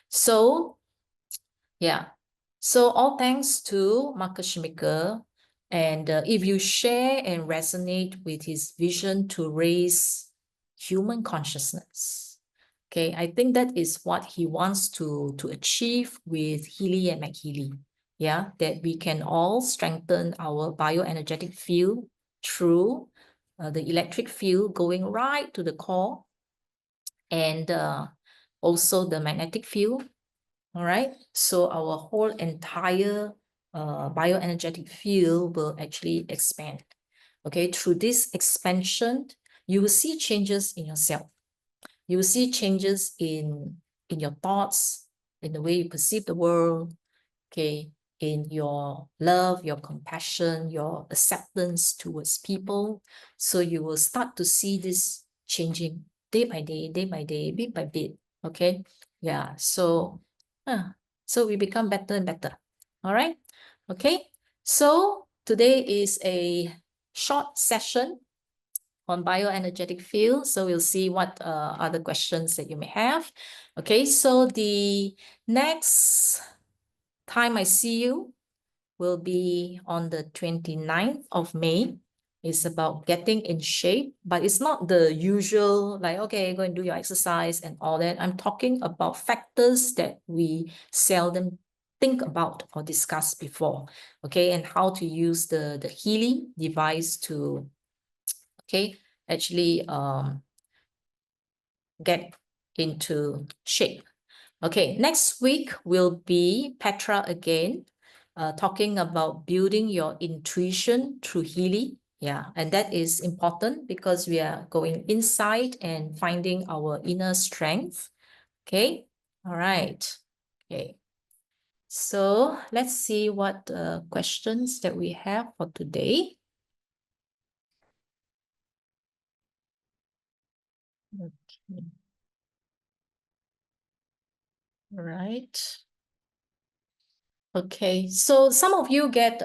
Speaker 1: So, yeah. So all thanks to Marcus Schimicker. And if you share and resonate with his vision to raise human consciousness, okay, I think that is what he wants to achieve with Healy and McHealy. Yeah, that we can all strengthen our bioenergetic field through the electric field going right to the core, and also the magnetic field. All right. So our whole entire bioenergetic field will actually expand. Okay. Through this expansion, you will see changes in yourself. You will see changes in your thoughts, in the way you perceive the world, okay, in your love, your compassion, your acceptance towards people. So you will start to see this changing day by day, bit by bit. Okay. Yeah. So we become better and better. All right. Okay. So today is a short session on bioenergetic field. So we'll see what other questions that you may have. Okay. So the next time I see you, will be on the 29th of May. It's about getting in shape, but it's not the usual, like, okay, go and do your exercise and all that. I'm talking about factors that we seldom think about or discuss before, okay, and how to use the Healy device to, okay, actually get into shape. Okay, next week will be Petra again, talking about building your intuition through Healy. Yeah, and that is important because we are going inside and finding our inner strength. Okay, all right. Okay, so let's see what questions that we have for today. Okay. All right. Okay, so some of you get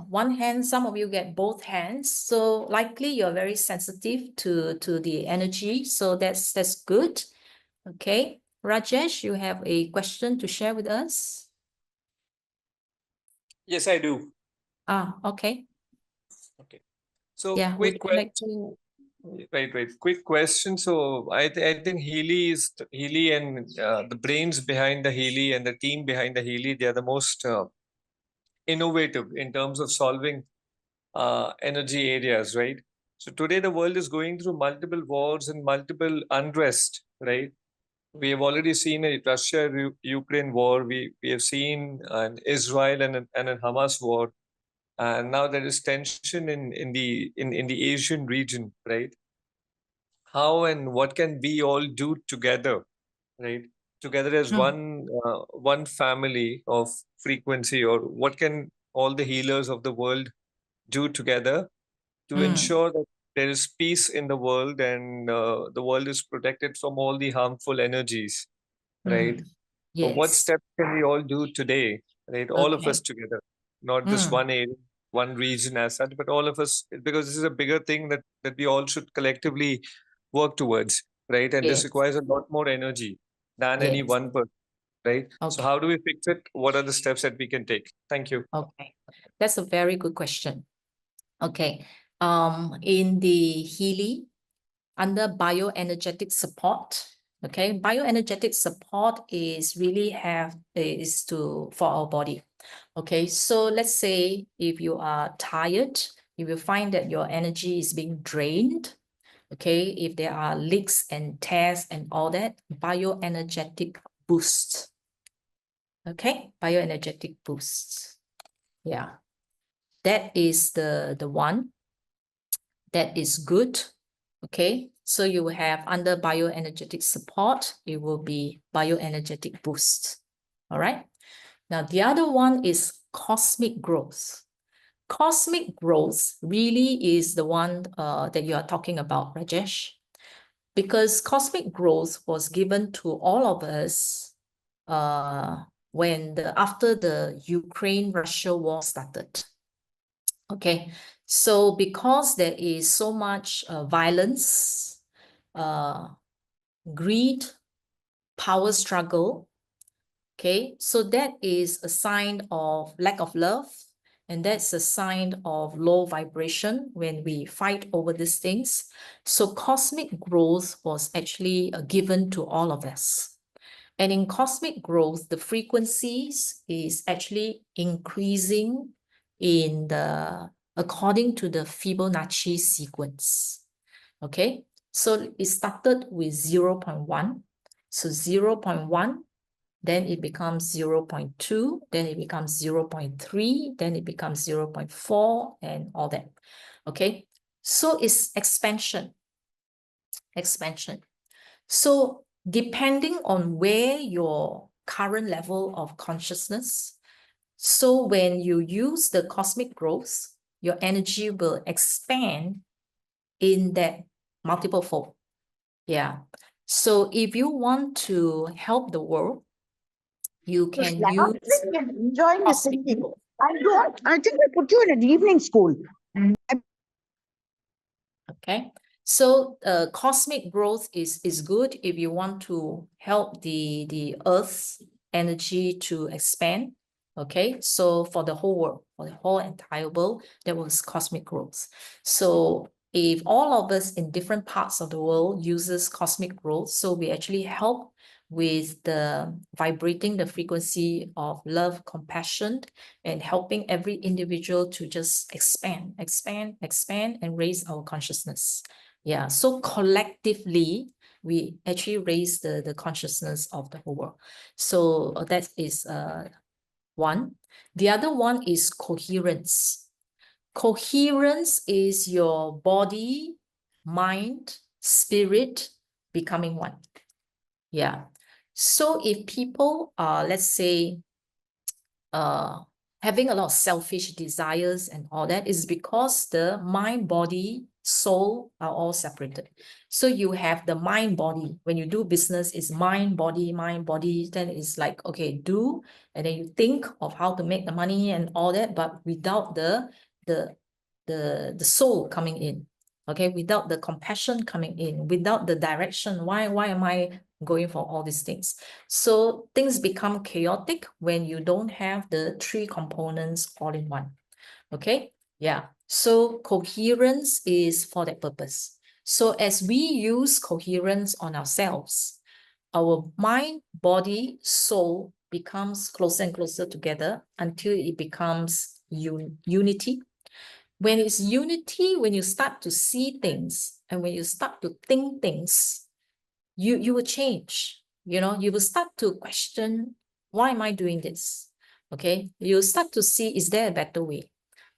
Speaker 1: one hand, some of you get both hands. So likely you're very sensitive to the energy. So that's good. Okay, Rajesh, you have a question to share with us?
Speaker 2: Yes, I do.
Speaker 1: Okay.
Speaker 2: Okay. So
Speaker 1: Yeah,
Speaker 2: quick
Speaker 1: would you like
Speaker 2: question. Right. Quick question. So I think Healy and the brains behind the Healy and the team behind the Healy, they are the most innovative in terms of solving energy areas, right? So today the world is going through multiple wars and multiple unrest, right? We have already seen a Russia-Ukraine war. We have seen an Israel and a Hamas war, and now there is tension in the Asian region, right? How and what can we all do together, right? Together as one family of frequency, or what can all the healers of the world do together to ensure that there is peace in the world and the world is protected from all the harmful energies, right? So what
Speaker 1: Yes.
Speaker 2: steps can we all do today, right? All of
Speaker 1: Okay.
Speaker 2: us together, not just one area, one region as such, but all of us, because this is a bigger thing that we all should collectively work towards, right? And this
Speaker 1: Yes.
Speaker 2: requires a lot more energy than any
Speaker 1: Yes.
Speaker 2: one person, right? So
Speaker 1: Okay.
Speaker 2: how do we fix it? What are the steps that we can take? Thank you.
Speaker 1: Okay. That's a very good question. Okay. In the Healy, under bioenergetic support, okay, bioenergetic support is really for our body. Okay, so let's say if you are tired, you will find that your energy is being drained. Okay, if there are leaks and tears and all that, bioenergetic boost. Okay, bioenergetic boost. Yeah, that is the one that is good. Okay, so you will have under bioenergetic support, it will be bioenergetic boost. All right. Now, the other one is cosmic growth. Cosmic growth really is the one that you are talking about, Rajesh, because cosmic growth was given to all of us after the Ukraine-Russia war started. Okay, so because there is so much violence, greed, power struggle, okay, so that is a sign of lack of love, and that's a sign of low vibration when we fight over these things. So cosmic growth was actually given to all of us. And in cosmic growth, the frequencies is actually increasing according to the Fibonacci sequence. Okay, so it started with 0.1. So 0.1, then it becomes 0.2, then it becomes 0.3, then it becomes 0.4, and all that. Okay, so it's expansion. So depending on where your current level of consciousness, so when you use the cosmic growth, your energy will expand in that multiple fold. Yeah. So if you want to help the world, you can use
Speaker 3: enjoying the
Speaker 1: cosmic
Speaker 3: singing.
Speaker 1: growth.
Speaker 3: I think I put you in an evening school.
Speaker 1: Okay. So cosmic growth is good if you want to help the earth's energy to expand. Okay, so for the whole world, for the whole entire world, there was cosmic growth. So if all of us in different parts of the world uses cosmic growth, so we actually help with the vibrating the frequency of love, compassion, and helping every individual to just expand, and raise our consciousness. Yeah, so collectively, we actually raise the consciousness of the whole world. So that is one. The other one is coherence. Coherence is your body, mind, spirit becoming one. Yeah. So if people are, let's say, having a lot of selfish desires and all that, is because the mind, body, soul are all separated. So you have the mind, body. When you do business, it's mind, body, then it's like, okay, do, and then you think of how to make the money and all that, but without the soul coming in. Okay, without the compassion coming in, without the direction, why am I going for all these things? So things become chaotic when you don't have the three components all in one. Okay, yeah. So coherence is for that purpose. So as we use coherence on ourselves, our mind, body, soul becomes closer and closer together until it becomes unity. When it's unity, when you start to see things and when you start to think things, you will change. You know, you will start to question, why am I doing this? Okay, you'll start to see, is there a better way?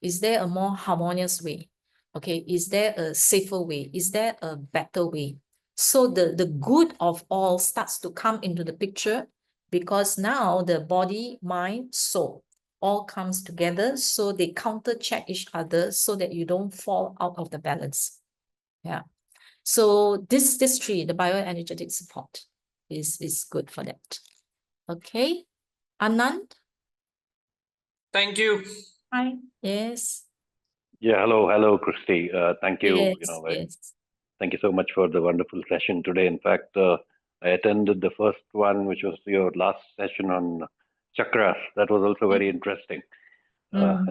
Speaker 1: Is there a more harmonious way? Okay, is there a safer way? Is there a better way? So the good of all starts to come into the picture, because now the body, mind, soul all comes together, so they counter check each other so that you don't fall out of the balance. Yeah. So this tree, the bioenergetic support, is good for that. Okay. Anand?
Speaker 2: Thank you.
Speaker 1: Hi. Yes.
Speaker 4: Yeah, hello, Christi. Thank you.
Speaker 1: Yes. Yes.
Speaker 4: Thank you so much for the wonderful session today. In fact, I attended the first one, which was your last session on chakras. That was also very interesting. So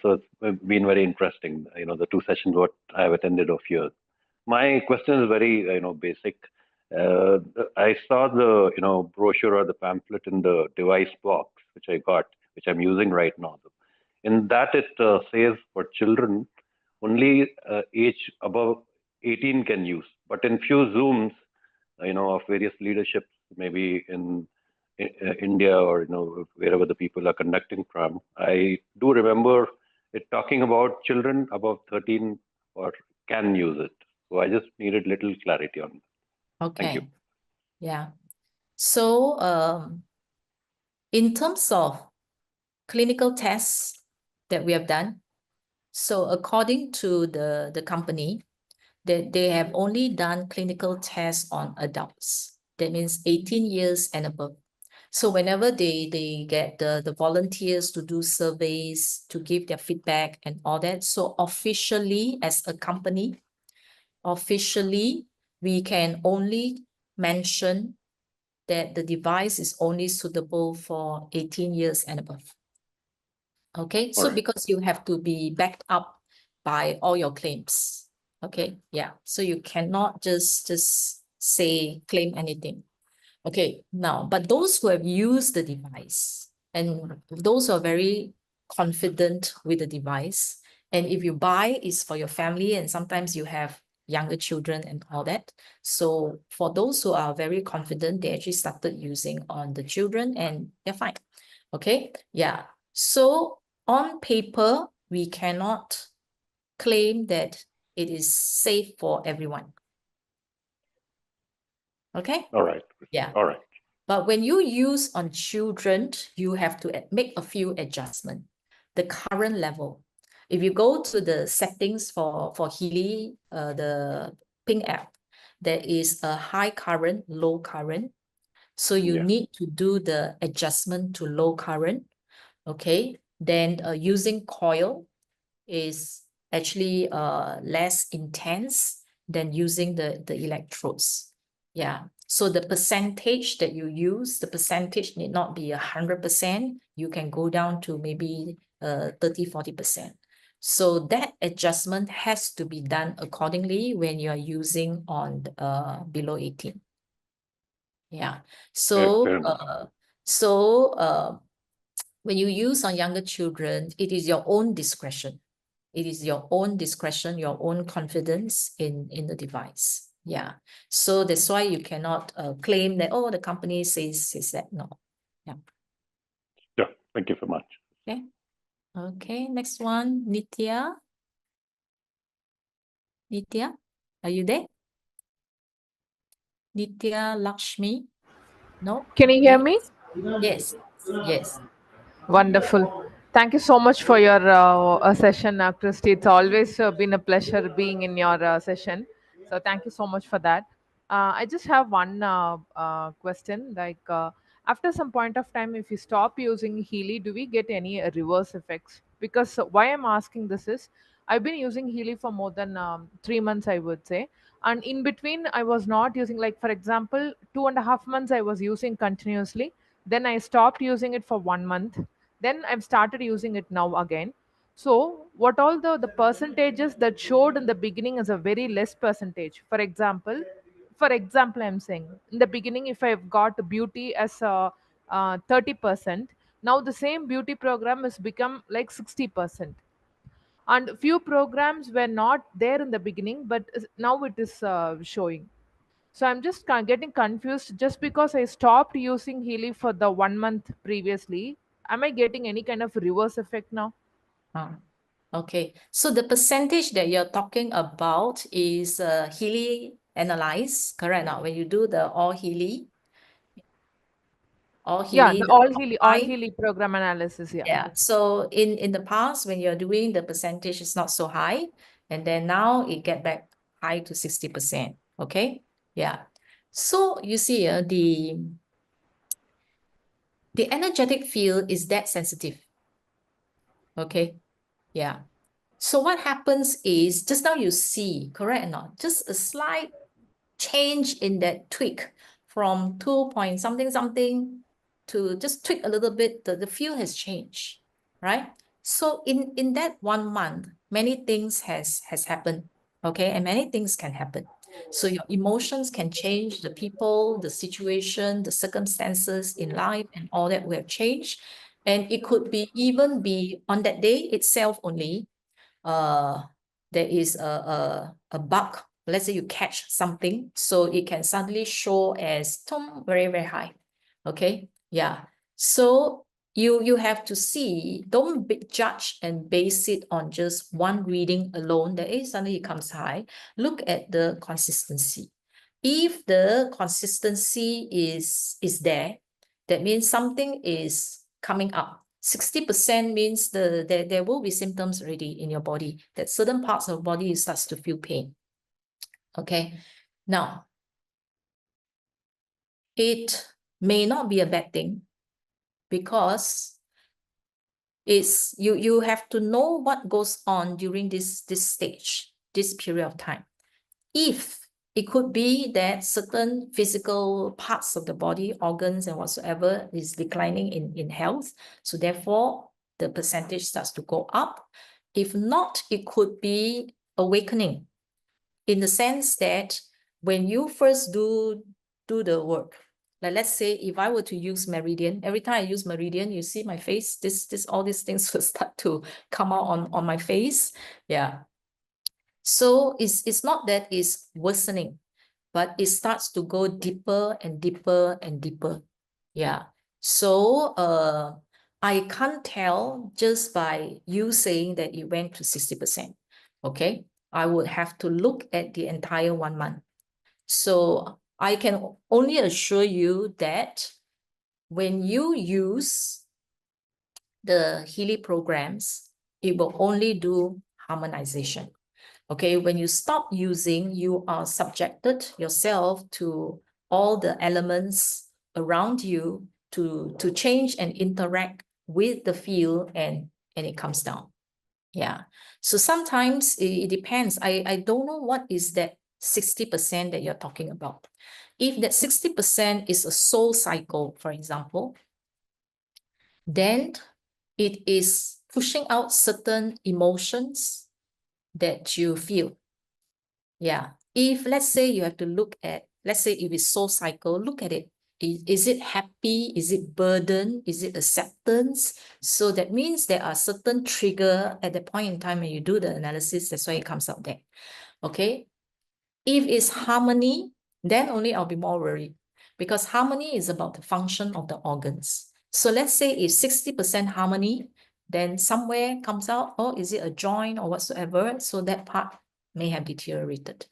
Speaker 4: it's been very interesting. The two sessions what I have attended of yours. My question is very basic. I saw the brochure or the pamphlet in the device box which I got, which I'm using right now. In that it says for children only age above 18 can use, but in few Zooms, of various leaderships, maybe in India or wherever the people are conducting from, I do remember it talking about children above 13 or can use it. So I just needed little clarity on that.
Speaker 1: Okay.
Speaker 4: Thank you.
Speaker 1: Yeah. So in terms of clinical tests that we have done, so according to the company, that they have only done clinical tests on adults. That means 18 years and above. So whenever they get the volunteers to do surveys, to give their feedback and all that, so officially as a company, we can only mention that the device is only suitable for 18 years and above. Okay, so
Speaker 4: Alright.
Speaker 1: because you have to be backed up by all your claims. Okay, yeah, so you cannot just say claim anything. Okay, now, but those who have used the device and those who are very confident with the device, and if you buy, it's for your family, and sometimes you have younger children and all that. So for those who are very confident, they actually started using on the children and they're fine. Okay, yeah. So on paper, we cannot claim that it is safe for everyone. Okay?
Speaker 4: All right.
Speaker 1: Yeah.
Speaker 4: All right.
Speaker 1: But when you use on children, you have to make a few adjustments. The current level. If you go to the settings for Healy, the Ping app, there is a high current, low current. So you need to do the adjustment to low current. Okay. Then using coil is actually less intense than using the electrodes. Yeah. So the percentage that you use, the percentage need not be 100%. You can go down to maybe 30, 40%. So that adjustment has to be done accordingly when you are using on below 18. Yeah. So
Speaker 4: fair enough.
Speaker 1: when you use on younger children, it is your own discretion. It is your own discretion, your own confidence in the device. Yeah. So that's why you cannot claim that, oh, the company says that. No. Yeah.
Speaker 4: Yeah, thank you so much.
Speaker 1: Okay. Okay. Next one, Nitya. Nitya, are you there? Nitya Lakshmi? No?
Speaker 5: Can you hear
Speaker 1: Okay.
Speaker 5: me?
Speaker 1: Yes. Yes.
Speaker 5: Wonderful. Thank you so much for your session, Christi. It's always been a pleasure being in your session. So thank you so much for that. I just have one question. After some point of time, if you stop using Healy, do we get any reverse effects? Because why I'm asking this is, I've been using Healy for more than 3 months, I would say. And in between, I was not using, like, for example, 2.5 months I was using continuously. Then I stopped using it for 1 month. Then I've started using it now again. So what all the percentages that showed in the beginning is a very less percentage. For example, I'm saying in the beginning, if I've got beauty as 30%, now the same beauty program has become like 60%. And few programs were not there in the beginning, but now it is showing. So I'm just getting confused just because I stopped using Healy for the 1 month previously. Am I getting any kind of reverse effect now?
Speaker 1: Okay. So the percentage that you're talking about is Healy analyze, correct now? When you do the all Healy,
Speaker 5: Yeah, the
Speaker 1: the
Speaker 5: all
Speaker 1: high.
Speaker 5: Healy program analysis. Yeah.
Speaker 1: Yeah. So in the past, when you're doing, the percentage is not so high, and then now it get back high to 60%. Okay. Yeah. So you see, the energetic field is that sensitive. Okay. Yeah. So what happens is, just now you see, correct or not? Just a slight change in that tweak from 2 point something something to just tweak a little bit, the field has changed, right? So in that 1 month, many things has happened, okay? And many things can happen. So your emotions can change, the people, the situation, the circumstances in life and all that will have changed. And it could be even be on that day itself only, there is a bug. Let's say you catch something, so it can suddenly show as very, very high. Okay. Yeah. So you have to see, don't judge and base it on just one reading alone that suddenly it comes high. Look at the consistency. If the consistency is there, that means something is coming up. 60% means there will be symptoms already in your body, that certain parts of the body starts to feel pain. Okay. Now, it may not be a bad thing, because it's you have to know what goes on during this stage, this period of time. If it could be that certain physical parts of the body, organs and whatsoever, is declining in health, so therefore the percentage starts to go up. If not, it could be awakening, in the sense that when you first do the work, like let's say if I were to use Meridian, every time I use Meridian, you see my face, all these things will start to come out on my face. Yeah. So it's not that it's worsening, but it starts to go deeper and deeper and deeper. Yeah. So I can't tell just by you saying that it went to 60%. Okay. I would have to look at the entire 1 month. So I can only assure you that when you use the Healy programs, it will only do harmonization. Okay, when you stop using, you are subjected yourself to all the elements around you to change and interact with the field, and it comes down. Yeah. So sometimes it depends. I don't know what is that 60% that you're talking about. If that 60% is a soul cycle, for example, then it is pushing out certain emotions that you feel. Yeah. If let's say you have to look at, let's say if it's soul cycle, look at it. Is it happy? Is it burden? Is it acceptance? So that means there are certain trigger at the point in time when you do the analysis, that's why it comes out there. Okay. If it's harmony, then only I'll be more worried, because harmony is about the function of the organs. So let's say if 60% harmony, then somewhere comes out, oh, is it a joint or whatsoever? So that part may have deteriorated.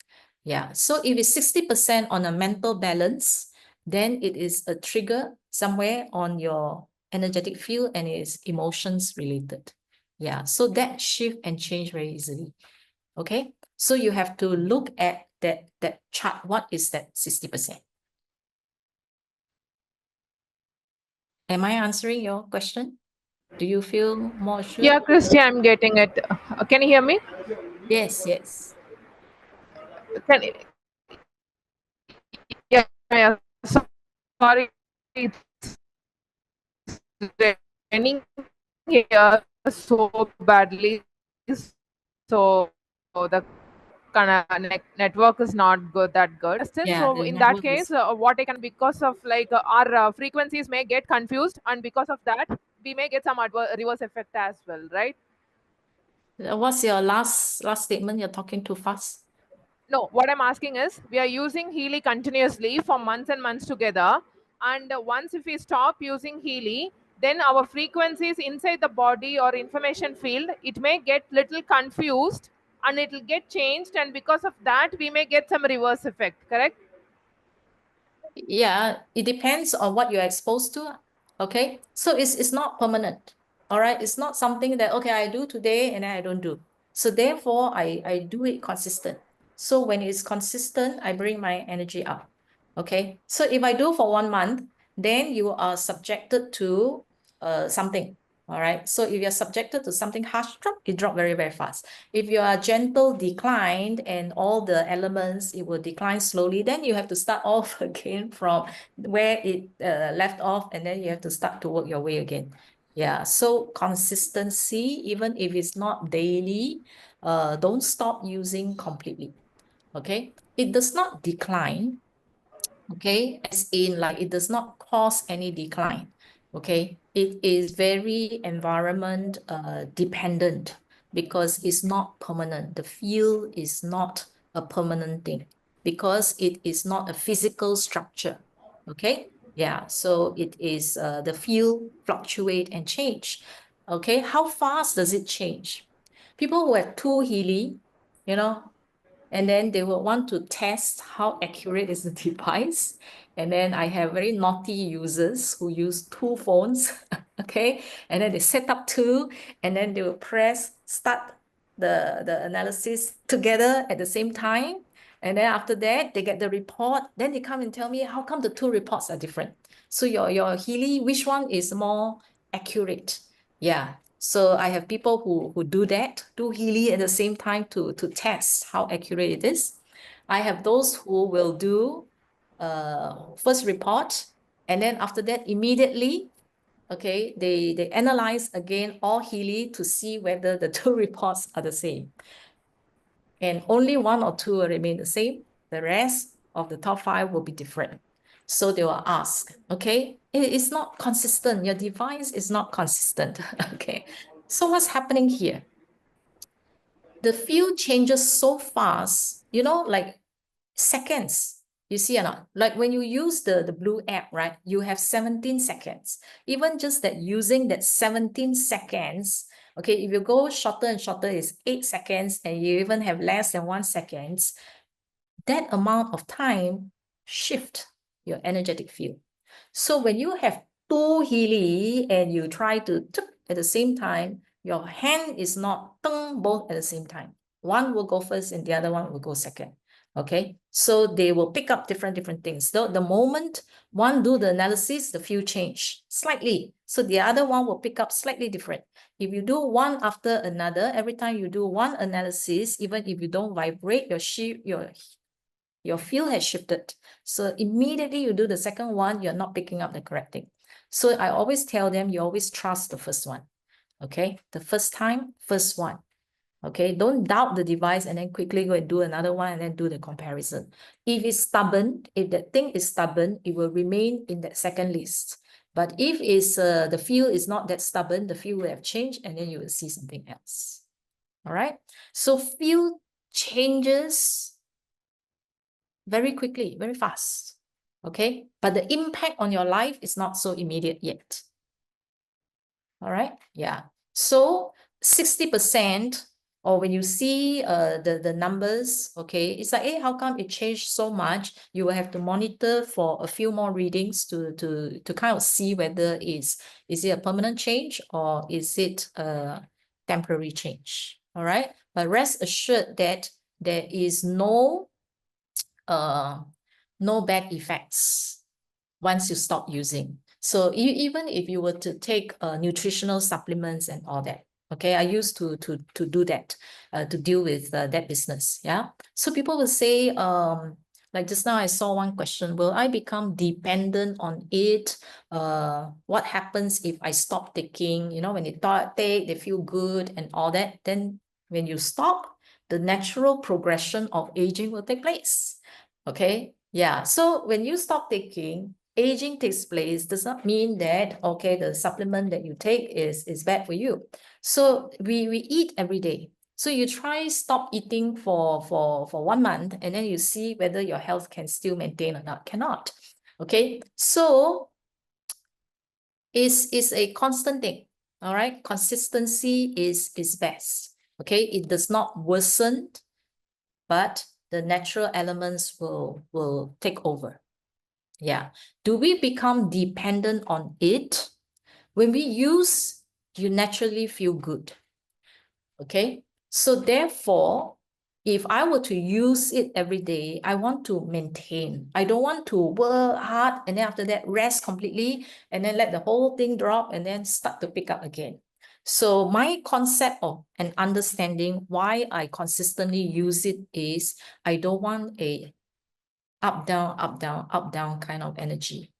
Speaker 1: Yeah. So if it's 60% on a mental balance, then it is a trigger somewhere on your energetic field and it is emotions related. Yeah. So that shift and change very easily. Okay. So you have to look at that chart. What is that 60%? Am I answering your question? Do you feel more sure?
Speaker 5: Yeah, Christi, I'm getting it. Can you hear me?
Speaker 1: Yes, yes.
Speaker 5: Can yeah, yeah. Sorry, it's raining here so badly. So the network is not good that good.
Speaker 1: Yeah,
Speaker 5: So
Speaker 1: the
Speaker 5: in that
Speaker 1: network
Speaker 5: case,
Speaker 1: is.
Speaker 5: what I can, because of like our frequencies may get confused, and because of that, we may get some reverse effect as well, right?
Speaker 1: What's your last statement? You're talking too fast.
Speaker 5: No, what I'm asking is, we are using Healy continuously for months and months together. And once if we stop using Healy, then our frequencies inside the body or information field, it may get little confused and it will get changed. And because of that, we may get some reverse effect, correct?
Speaker 1: Yeah, it depends on what you're exposed to. Okay. So it's not permanent. All right. It's not something that, okay, I do today and then I don't do. So therefore, I do it consistent. So when it's consistent, I bring my energy up. Okay. So if I do for 1 month, then you are subjected to something. All right. So if you're subjected to something harsh, it drop very, very fast. If you are gentle declined and all the elements, it will decline slowly, then you have to start off again from where it left off, and then you have to start to work your way again. Yeah. So consistency, even if it's not daily, don't stop using completely. Okay. It does not decline. Okay, as in like it does not cause any decline. Okay, it is very environment dependent because it's not permanent. The field is not a permanent thing because it is not a physical structure. Okay, yeah, so it is the field fluctuate and change. Okay, how fast does it change? People who have two Healy, you know, and then they will want to test how accurate is the device. And then I have very naughty users who use two phones, okay? And then they set up two, and then they will press start the analysis together at the same time. And then after that, they get the report. Then they come and tell me, how come the two reports are different? So your Healy, which one is more accurate? Yeah. So I have people who do that, do Healy at the same time to test how accurate it is. I have those who will do first report, and then after that immediately, okay, they analyze again all Healy to see whether the two reports are the same. And only one or two will remain the same. The rest of the top 5 will be different. So they will ask, okay, it's not consistent. Your device is not consistent. Okay. So what's happening here? The field changes so fast, you know, like seconds. You see or not? Like when you use the blue app, right? You have 17 seconds. Even just that using that 17 seconds, okay, if you go shorter and shorter, is 8 seconds, and you even have less than 1 second, that amount of time shift your energetic field. So when you have two Healy and you try to at the same time, your hand is not both at the same time. One will go first and the other one will go second. Okay, so they will pick up different things. So the moment one do the analysis, the field change slightly. So the other one will pick up slightly different. If you do one after another, every time you do one analysis, even if you don't vibrate your your field has shifted. So immediately you do the second one, you're not picking up the correct thing. So I always tell them, you always trust the first one. Okay, the first time, first one. Okay, don't doubt the device and then quickly go and do another one and then do the comparison. If it's stubborn, if that thing is stubborn, it will remain in that second list. But if it's the field is not that stubborn, the field will have changed and then you will see something else. All right. So field changes very quickly, very fast. Okay. But the impact on your life is not so immediate yet. All right. Yeah. So 60%, or when you see the numbers, okay, it's like, hey, how come it changed so much? You will have to monitor for a few more readings to kind of see whether is it a permanent change or is it a temporary change. All right. But rest assured that there is no bad effects once you stop using. So even if you were to take nutritional supplements and all that, okay, I used to do that, to deal with that business. Yeah. So people will say, like just now I saw one question, will I become dependent on it? What happens if I stop taking, you know, when they take, they feel good and all that. Then when you stop, the natural progression of aging will take place. Okay. Yeah. So when you stop taking, aging takes place, does not mean that, okay, the supplement that you take is bad for you. So we eat every day. So you try stop eating for 1 month and then you see whether your health can still maintain or not. Cannot. Okay. So it's a constant thing. All right. Consistency is best. Okay. It does not worsen, but the natural elements will take over. Yeah. Do we become dependent on it? When we use, you naturally feel good. Okay. So therefore, if I were to use it every day, I want to maintain. I don't want to work hard and then after that rest completely and then let the whole thing drop and then start to pick up again. So my concept of and understanding why I consistently use it is I don't want a up, down, up, down, up, down kind of energy.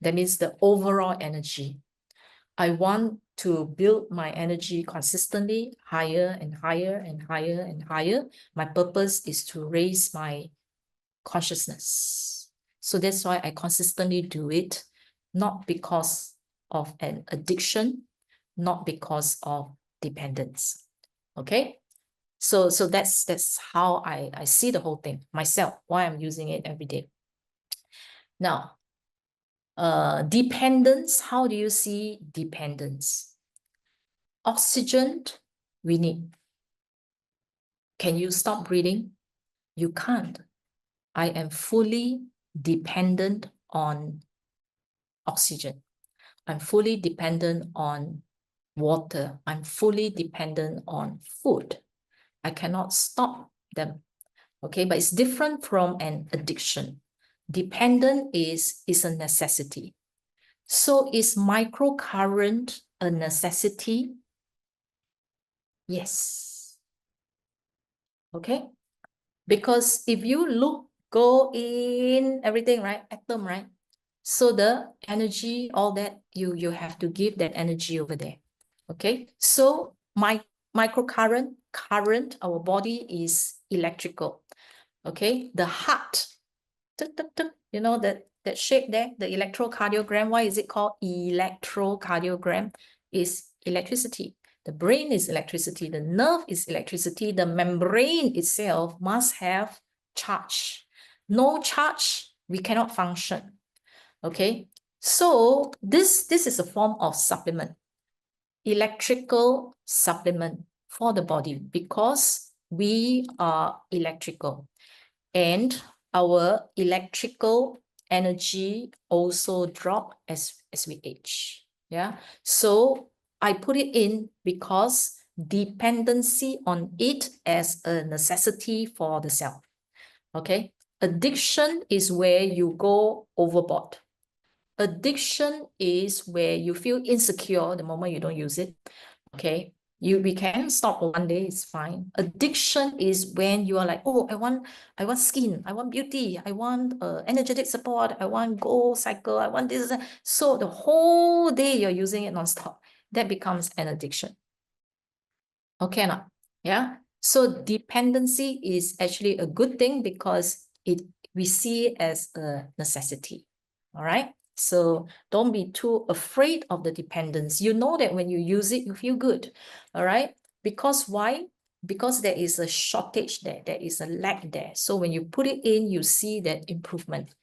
Speaker 1: That means the overall energy. I want to build my energy consistently higher and higher and higher and higher. My purpose is to raise my consciousness. So that's why I consistently do it, not because of an addiction, not because of dependence. Okay. So that's how I see the whole thing myself, why I'm using it every day. Now, dependence, how do you see dependence? Oxygen, we need. Can you stop breathing? You can't. I am fully dependent on oxygen. I'm fully dependent on water. I'm fully dependent on food. I cannot stop them. Okay, but it's different from an addiction. Dependent is a necessity. So is microcurrent a necessity? Yes. Okay. Because if you go in everything, right? Atom, right? So the energy, all that, you have to give that energy over there. Okay. So microcurrent, current, our body is electrical. Okay. The heart, you know, that shape there, the electrocardiogram. Why is it called electrocardiogram? Is electricity. The brain is electricity. The nerve is electricity. The membrane itself must have charge. No charge, we cannot function. Okay. So this is a form of supplement, electrical supplement for the body, because we are electrical and our electrical energy also drop as we age. Yeah. So I put it in because dependency on it as a necessity for the self. Okay. Addiction is where you go overboard. Addiction is where you feel insecure the moment you don't use it. Okay. We can stop one day, it's fine. Addiction is when you are like, oh, I want skin, I want beauty, I want energetic support, I want go cycle, I want this. So the whole day you're using it non-stop. That becomes an addiction. Okay, now, yeah. So dependency is actually a good thing because we see it as a necessity. All right. So don't be too afraid of the dependence. You know that when you use it, you feel good. All right. Because why? Because there is a shortage there. There is a lack there. So when you put it in, you see that improvement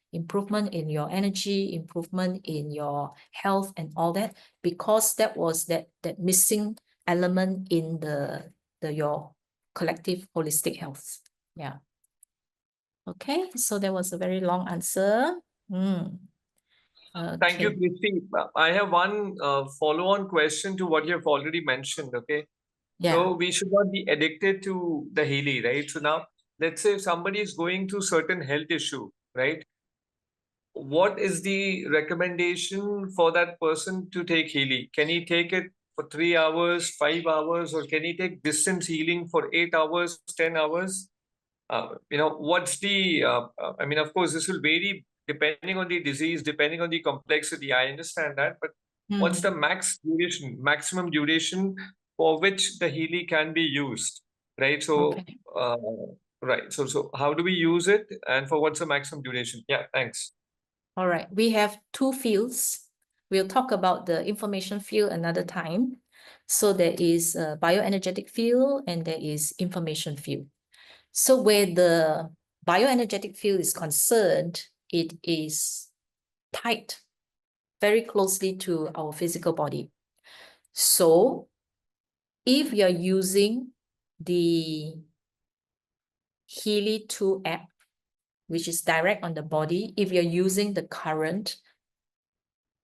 Speaker 1: in your energy, improvement in your health and all that, because that was that missing element in your collective holistic health. Yeah. Okay, so that was a very long answer.
Speaker 2: Thank you,
Speaker 1: Okay.
Speaker 2: Christi. I have one follow-on question to what you have already mentioned. Okay.
Speaker 1: Yeah.
Speaker 2: So we should not be addicted to the Healy, right? So now, let's say if somebody is going through certain health issue, right? What is the recommendation for that person to take Healy? Can he take it for 3 hours, 5 hours, or can he take distance healing for 8 hours, 10 hours? What's the, I mean, of course, this will vary depending on the disease, depending on the complexity. I understand that, but what's the maximum duration for which the Healy can be used, right? So,
Speaker 1: Okay.
Speaker 2: right. So how do we use it, and for what's the maximum duration? Yeah, thanks.
Speaker 1: All right. We have two fields. We'll talk about the information field another time. So there is a bioenergetic field and there is information field. So where the bioenergetic field is concerned, it is tied very closely to our physical body. So if you're using the Healy 2 app, which is direct on the body, if you're using the current,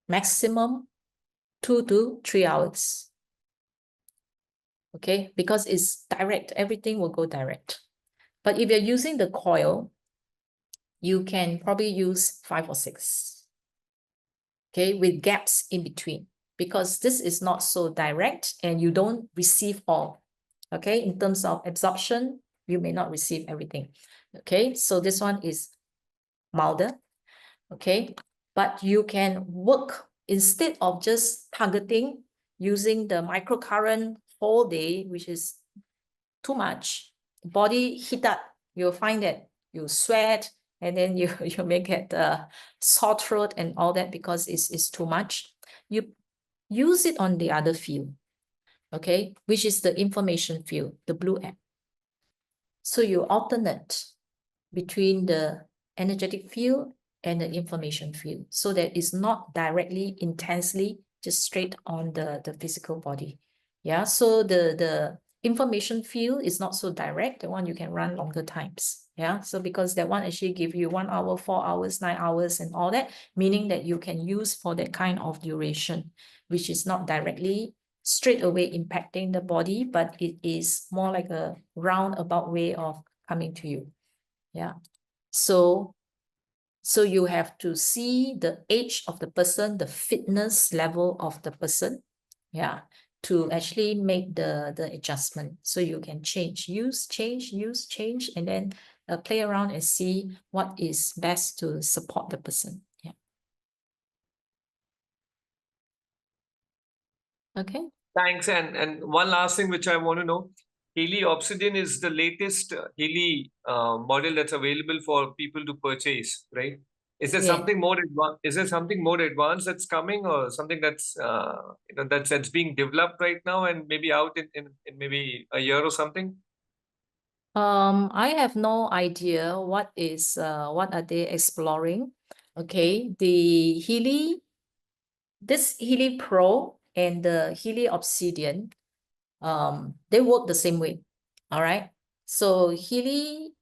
Speaker 1: maximum 2 to 3 hours. Okay, because it's direct, everything will go direct. But if you're using the coil, you can probably use 5 or 6. Okay, with gaps in between, because this is not so direct and you don't receive all. Okay, in terms of absorption, you may not receive everything. Okay, so this one is milder. Okay, but you can work instead of just targeting using the microcurrent whole day, which is too much. Body heat up, you'll find that you sweat, and then you may get sore throat and all that because it's too much. You use it on the other field, okay, which is the information field, the blue app. So you alternate between the energetic field and the information field, so that it's not directly, intensely, just straight on the physical body. Yeah, so the information field is not so direct, the one you can run longer times. Yeah, so because that one actually give you 1 hour, 4 hours, 9 hours and all that, meaning that you can use for that kind of duration, which is not directly straight away impacting the body, but it is more like a roundabout way of coming to you. Yeah. So you have to see the age of the person, the fitness level of the person, yeah, to actually make the adjustment. So you can use, change, and then play around and see what is best to support the person. Yeah. Okay.
Speaker 2: Thanks. And one last thing which I want to know, Healy Obsidian is the latest Healy model that's available for people to purchase, right? Is there
Speaker 1: Yeah.
Speaker 2: something more advanced? Is there something more advanced that's coming, or something that's that's being developed right now and maybe out in maybe a year or something?
Speaker 1: I have no idea what are they exploring. Okay, the Healy, this Healy Pro and the Healy Obsidian, they work the same way. All right. So Healy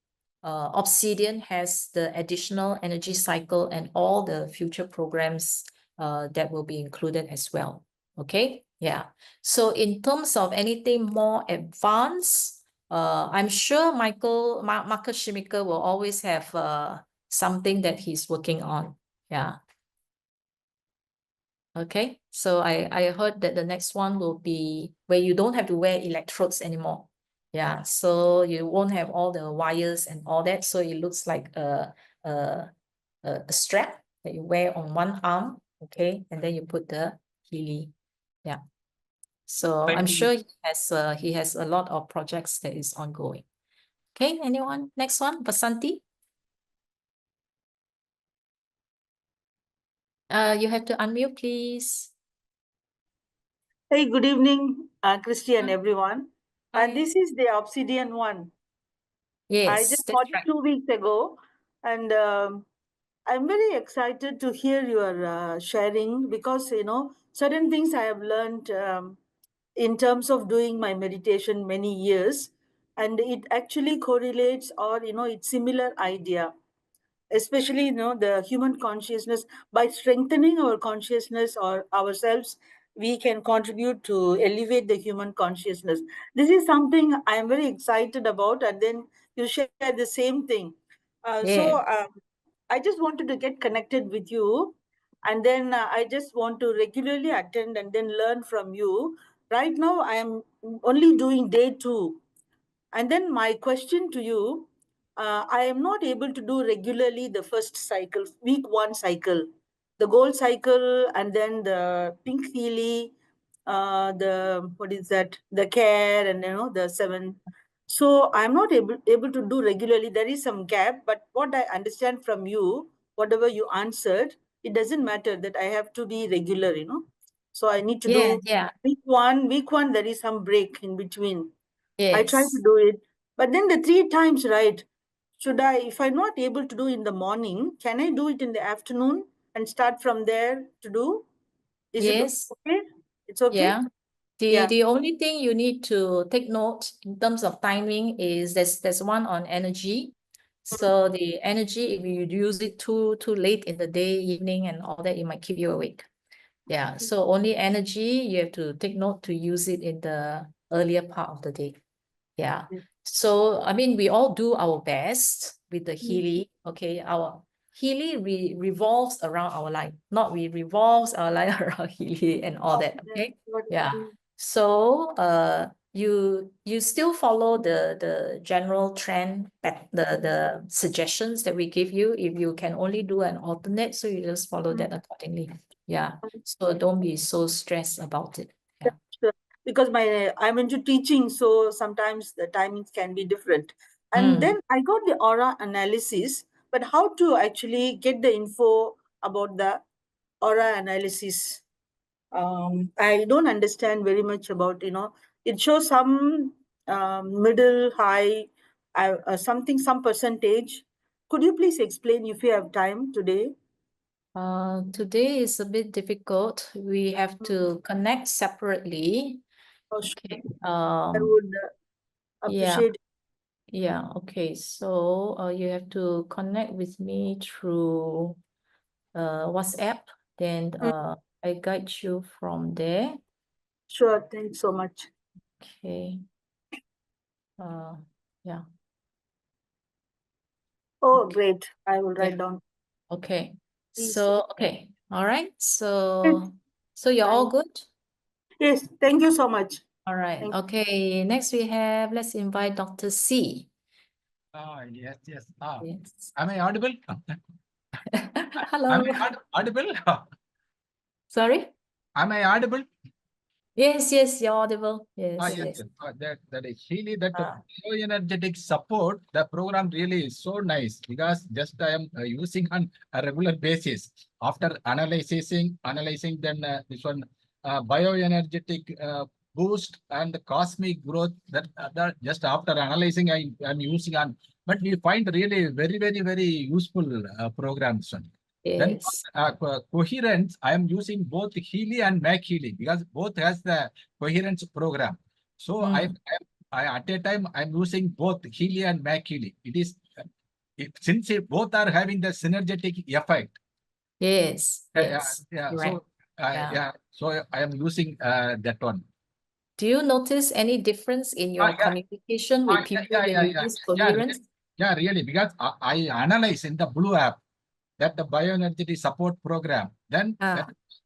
Speaker 1: Obsidian has the additional energy cycle and all the future programs that will be included as well. Okay. Yeah. So in terms of anything more advanced, I'm sure Marcus Schimiker will always have something that he's working on. Yeah. Okay, so I heard that the next one will be where you don't have to wear electrodes anymore. Yeah, so you won't have all the wires and all that. So it looks like a strap that you wear on one arm. Okay, and then you put the Healy. Yeah. So
Speaker 2: Thank
Speaker 1: I'm
Speaker 2: you.
Speaker 1: sure he has a lot of projects that is ongoing. Okay, anyone? Next one, Vasanti. You have to unmute, please.
Speaker 6: Hey, good evening, Christi and
Speaker 1: Hi.
Speaker 6: everyone.
Speaker 1: Hi.
Speaker 6: And this is the obsidian one. I
Speaker 1: Yes,
Speaker 6: just
Speaker 1: that's
Speaker 6: got it
Speaker 1: right.
Speaker 6: 2 weeks ago, and I'm very excited to hear your sharing because certain things I have learned in terms of doing my meditation many years, and it actually correlates or it's similar idea, especially the human consciousness. By strengthening our consciousness or ourselves, we can contribute to elevate the human consciousness. This is something I am very excited about, and then you share the same thing.
Speaker 1: Yeah.
Speaker 6: I just wanted to get connected with you, and then I just want to regularly attend and then learn from you. Right now I am only doing day 2, and then my question to you, I am not able to do regularly the first cycle, week 1 cycle, the gold cycle, and then the pink Healy, the, what is that, the care, and the 7. So I'm not able to do regularly. There is some gap, but what I understand from you, whatever you answered, it doesn't matter that I have to be regular. So I need to
Speaker 1: Yeah,
Speaker 6: do
Speaker 1: yeah.
Speaker 6: week one, there is some break in between. I try to
Speaker 1: Yes.
Speaker 6: do it, but then the 3 times, right? Should I, if I'm not able to do in the morning, can I do it in the afternoon and start from there to do? Is it
Speaker 1: Yes.
Speaker 6: okay? It's okay?
Speaker 1: Yeah.
Speaker 6: Yeah.
Speaker 1: The only thing you need to take note in terms of timing is there's one on energy. So the energy, if you use it too late in the day, evening, and all that, it might keep you awake. Yeah. So only energy, you have to take note to use it in the earlier part of the day. Yeah.
Speaker 6: Yeah.
Speaker 1: So I mean, we all do our best with the
Speaker 6: Mm.
Speaker 1: Healy. Okay, our Healy revolves around our life, not we revolves our life around Healy and all that. Okay. Yeah. So you still follow the general trend, the suggestions that we give you. If you can only do an alternate, so you just follow that accordingly. Yeah. So don't be so stressed about it. Yeah.
Speaker 6: Sure. Because I'm into teaching, so sometimes the timings can be different. And
Speaker 1: Mm.
Speaker 6: then I got the aura analysis, but how to actually get the info about the aura analysis? I don't understand very much about, it shows some middle, high, something, some percentage. Could you please explain if you have time today?
Speaker 1: Today is a bit difficult. We have to connect separately.
Speaker 6: Oh, sure.
Speaker 1: Okay.
Speaker 6: I would
Speaker 1: Yeah.
Speaker 6: appreciate.
Speaker 1: Yeah. Okay. So you have to connect with me through WhatsApp. Then I guide you from there.
Speaker 6: Sure. Thanks so much.
Speaker 1: Okay. Yeah.
Speaker 6: Oh,
Speaker 1: Okay.
Speaker 6: great. I will
Speaker 1: Yeah.
Speaker 6: write down.
Speaker 1: Okay.
Speaker 6: Please.
Speaker 1: So okay. All right. So you're all good?
Speaker 6: Yes. Thank you so much.
Speaker 1: All right.
Speaker 6: Thank
Speaker 1: Okay. Next we have, let's invite Dr. C.
Speaker 7: Yes.
Speaker 1: Yes.
Speaker 7: Am I audible?
Speaker 1: Hello.
Speaker 7: Am I audible?
Speaker 1: Sorry?
Speaker 7: Am I audible?
Speaker 1: Yes, you're audible. Yes.
Speaker 7: Yes. That is Healy, that
Speaker 1: Ah.
Speaker 7: bioenergetic support, the program really is so nice because just I am using on a regular basis. After analyzing then this one bioenergetic boost and the cosmic growth that just after analyzing I'm using on, but we find really very useful programs. Then
Speaker 1: Yes.
Speaker 7: coherence, I am using both Healy and Mac Healy because both has the coherence program. So I at a time I'm using both Healy and Mac Healy. It is since both are having the synergetic effect.
Speaker 1: Yes.
Speaker 7: Yeah.
Speaker 1: Correct.
Speaker 7: So I am using that one.
Speaker 1: Do you notice any difference in your communication with people when you use coherence?
Speaker 7: Yeah, really, because I analyze in the Blue app that the bioenergy support program. Then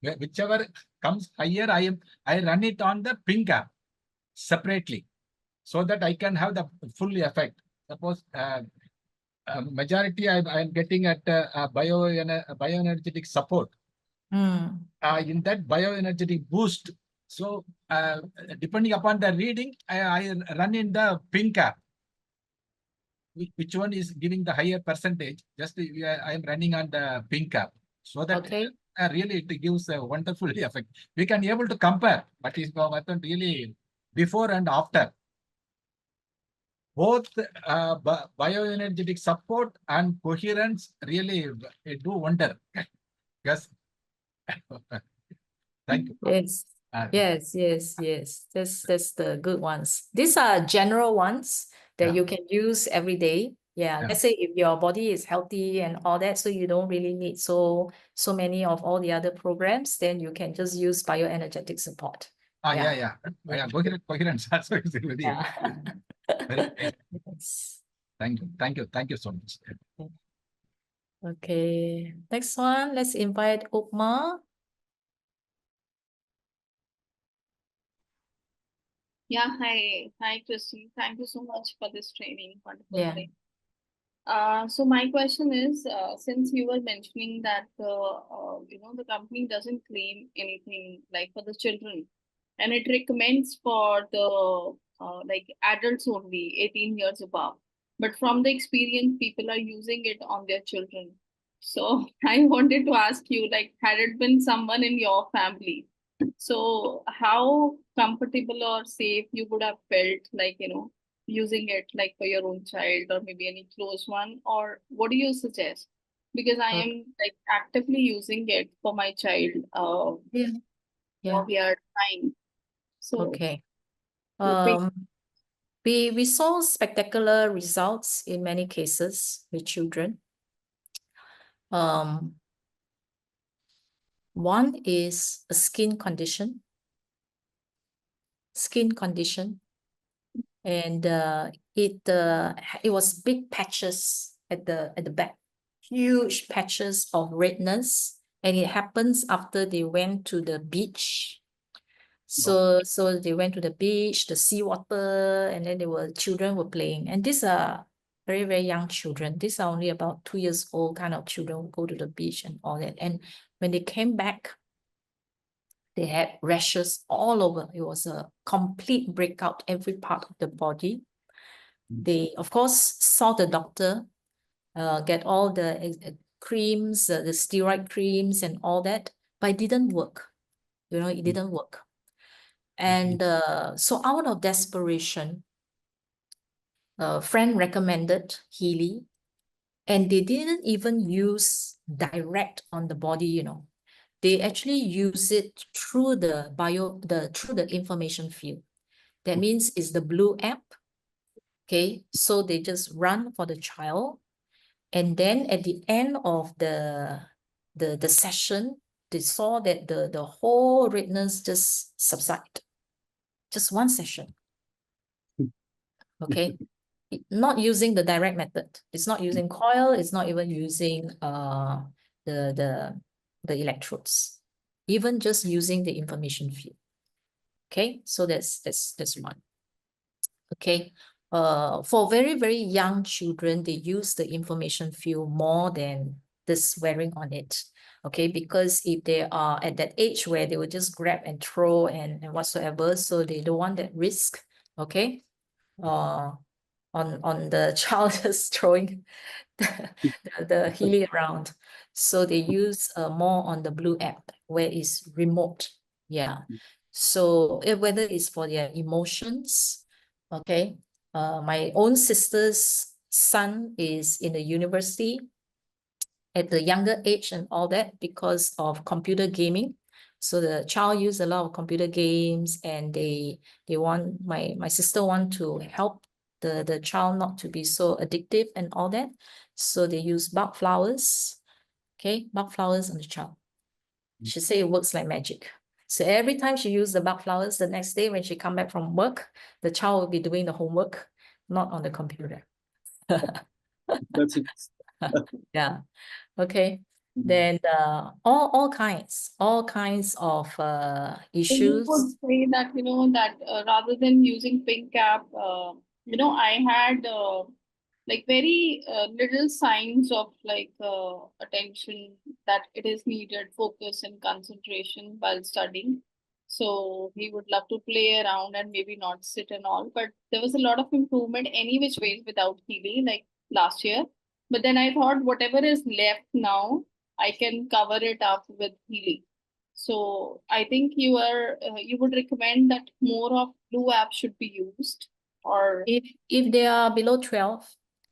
Speaker 7: whichever comes higher, I run it on the pink app separately, so that I can have the full effect. Suppose majority I'm getting at bioenergetic support.
Speaker 1: Mm.
Speaker 7: In that bioenergetic boost. So depending upon the reading, I run in the pink app. Which one is giving the higher percentage? Just I am running on the pink app, so that really it gives a wonderful effect. We can able to compare what is really before and after. Both bioenergetic support and coherence really do wonder. Yes. Thank you.
Speaker 1: Yes. Yes. That's the good ones. These are general ones that you can use every day. Yeah. Let's say if your body is healthy and all that, so you don't really need so many of all the other programs, then you can just use bioenergetic support.
Speaker 7: Yeah. Coherence. Also is very, very nice.
Speaker 1: Yes.
Speaker 7: Thank you so much.
Speaker 1: Okay. Next one, let's invite Upma.
Speaker 8: Yeah, hi, Christi. Thank you so much for this training. Wonderful training. So my question is, since you were mentioning that the company doesn't claim anything like for the children, and it recommends for the like adults only, 18 years above. But from the experience, people are using it on their children. So I wanted to ask you, like, had it been someone in your family, so how comfortable or safe you would have felt, like, using it like for your own child or maybe any close one, or what do you suggest? Because I am like actively using it for my child. We are trying. So
Speaker 1: we saw spectacular results in many cases with children. One is a skin condition, and it was big patches at the back, huge patches of redness, and it happens after they went to the beach. So they went to the beach, the seawater, and then children were playing. And these are very, very young children. These are only about 2 years old kind of children who go to the beach and all that. And when they came back, they had rashes all over. It was a complete breakout, every part of the body. They, of course, saw the doctor, get all the creams, the steroid creams and all that, but it didn't work. It didn't work. And so out of desperation, a friend recommended Healy, and they didn't even use direct on the body, They actually use it through through the information field. That means it's the blue app. Okay, so they just run for the child, and then at the end of the session, they saw that the whole redness just subside. Just one session. Okay, not using the direct method. It's not using coil. It's not even using the electrodes. Even just using the information field. Okay, so that's one. Okay, for very, very young children, they use the information field more than this wearing on it. Okay, because if they are at that age where they will just grab and throw and whatsoever, so they don't want that risk. Okay, on the child just throwing the Healy around. So they use more on the blue app where it's remote. Yeah. So whether it's for their emotions, okay. My own sister's son is in the university at the younger age and all that because of computer gaming. So the child use a lot of computer games, and they want my sister want to help the child not to be so addictive and all that. So they use bug flowers. Okay, bug flowers on the child. She say it works like magic. So every time she used the bug flowers, the next day when she come back from work, the child will be doing the homework, not on the computer.
Speaker 9: That's it.
Speaker 1: Yeah. Okay. Then all kinds of
Speaker 8: So you
Speaker 1: issues.
Speaker 8: would say that, that rather than using pink cap, I had like very little signs of like attention that it is needed, focus and concentration while studying. So he would love to play around and maybe not sit and all, but there was a lot of improvement any which ways without Healy, like last year. But then I thought whatever is left now, I can cover it up with Healy. So I think you would recommend that more of Blue app should be used, or
Speaker 1: If they are below 12,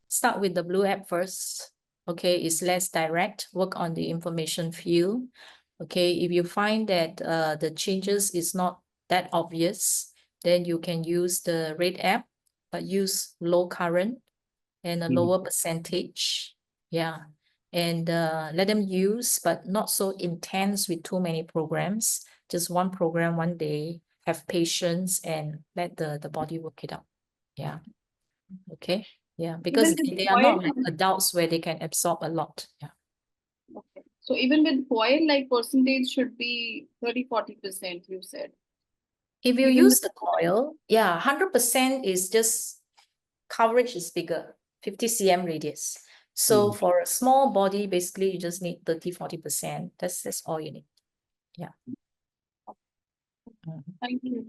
Speaker 1: start with the Blue app first. Okay, it's less direct, work on the information field. Okay, if you find that the changes is not that obvious, then you can use the Red app, but use low current and a lower percentage. Yeah. And let them use, but not so intense with too many programs. Just one program one day, have patience and let the body work it out. Yeah. Okay. Yeah. Because
Speaker 8: Even with
Speaker 1: they are not
Speaker 8: foil,
Speaker 1: like adults where they can absorb a lot. Yeah.
Speaker 8: okay. So even with foil, like percentage should be 30-40%, you said.
Speaker 1: If you
Speaker 8: Even
Speaker 1: use
Speaker 8: with
Speaker 1: the coil, yeah, 100% is just coverage is bigger, 50 cm radius. So for a small body, basically you just need 30-40%. That's all you need. Yeah.
Speaker 8: Thank you.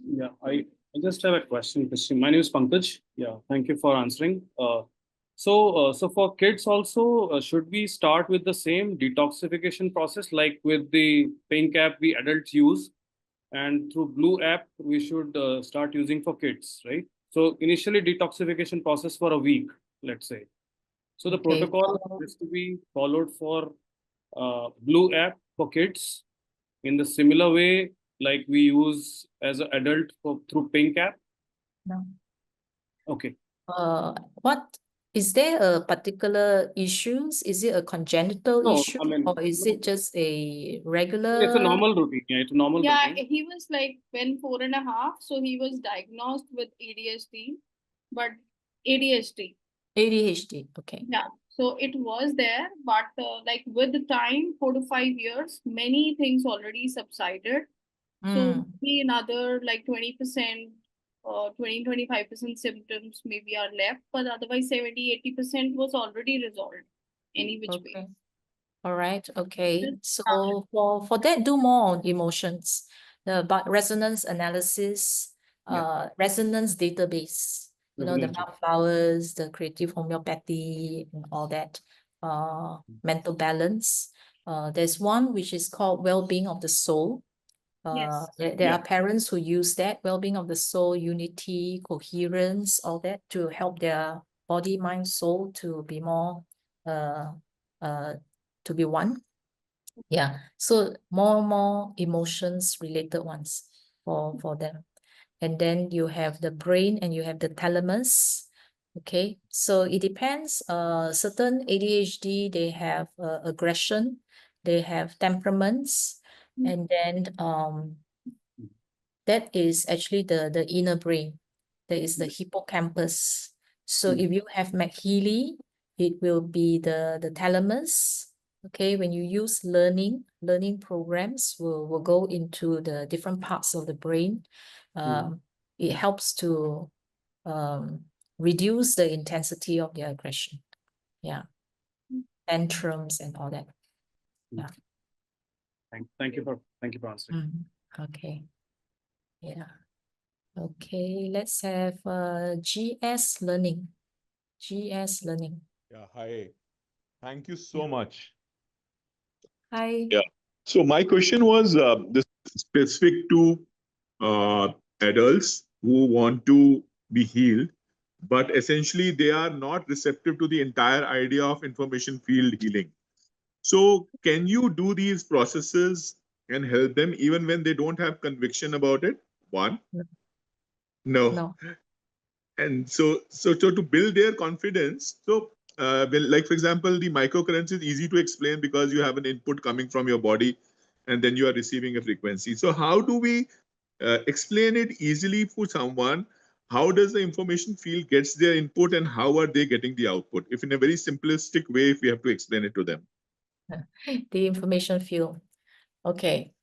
Speaker 9: Yeah, I just have a question, Christi. My name is Pankaj. Yeah, thank you for answering. So for kids also, should we start with the same detoxification process like with the pain cap we adults use, and through Blue app we should start using for kids, right? So initially detoxification process for a week, let's say. So the
Speaker 1: Okay.
Speaker 9: protocol is to be followed for Blue app for kids in the similar way like we use as an adult through pink app.
Speaker 1: No.
Speaker 9: Okay.
Speaker 1: What is there a particular issues? Is it a congenital
Speaker 9: No,
Speaker 1: issue,
Speaker 9: I mean,
Speaker 1: or is it just a regular?
Speaker 9: it's a normal routine. Yeah, it's a normal
Speaker 8: Yeah,
Speaker 9: routine.
Speaker 8: he was like when 4.5, so he was diagnosed with ADHD, but ADHD.
Speaker 1: ADHD. Okay.
Speaker 8: Yeah, so it was there, but like with the time, 4 to 5 years, many things already subsided. So maybe another like 20%, 20-25% symptoms maybe are left, but otherwise 70-80% was already resolved any which way.
Speaker 1: Okay. All right. Okay.
Speaker 8: Just,
Speaker 1: So for that, do more on emotions. But resonance analysis, resonance database. You know, the
Speaker 9: Resonance
Speaker 1: mouth flowers, the creative homeopathy, and all that. Mental balance. There's one which is called well-being of the soul.
Speaker 8: yes.
Speaker 1: There are parents who use that well-being of the soul, unity, coherence, all that to help their body, mind, soul to be more to be one. Yeah. So more emotions related ones for them. And then you have the brain and you have the thalamus. Okay. So it depends. Certain ADHD, they have aggression, they have temperaments, and then that is actually the inner brain. That is the hippocampus. So if you have Healy, it will be the thalamus. Okay, when you use learning programs will go into the different parts of the brain. It helps to reduce the intensity of their aggression. Yeah. Tantrums and all that. Yeah.
Speaker 9: Thank you for answering.
Speaker 1: Okay. Yeah. Okay, let's have GS Learning. GS Learning.
Speaker 10: Yeah, hi. Thank you so much.
Speaker 1: Hi.
Speaker 10: Yeah. So my question was this specific to adults who want to be healed, but essentially they are not receptive to the entire idea of information field healing. So can you do these processes and help them even when they don't have conviction about it? One. No. And so to build their confidence, so like for example, the microcurrents is easy to explain because you have an input coming from your body and then you are receiving a frequency. So how do we explain it easily for someone? How does the information field gets their input and how are they getting the output? If in a very simplistic way, if we have to explain it to them.
Speaker 1: The information field. Okay.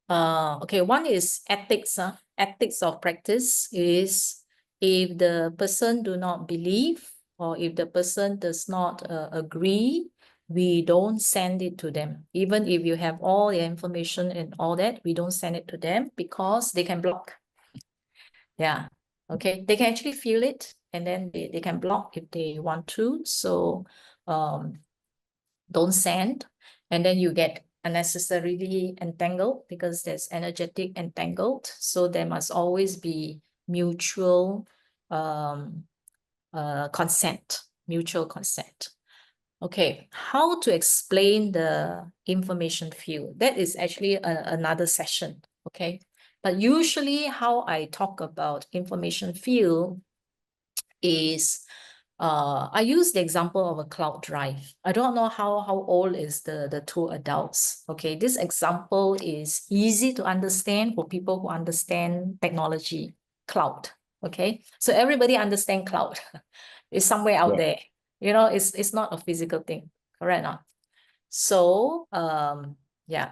Speaker 1: Okay, one is ethics. Ethics of practice is if the person do not believe or if the person does not agree, we don't send it to them. Even if you have all the information and all that, we don't send it to them because they can block. Yeah. Okay. They can actually feel it and then they can block if they want to. So don't send. And then you get unnecessarily entangled because there's energetic entangled. So there must always be mutual consent, mutual consent. Okay, how to explain the information field? That is actually another session, okay? But usually how I talk about information field is I use the example of a cloud drive. I don't know how old is the two adults. Okay, this example is easy to understand for people who understand technology, cloud. Okay, so everybody understand cloud. It's somewhere out there. You know, it's not a physical thing, correct? Not. So yeah.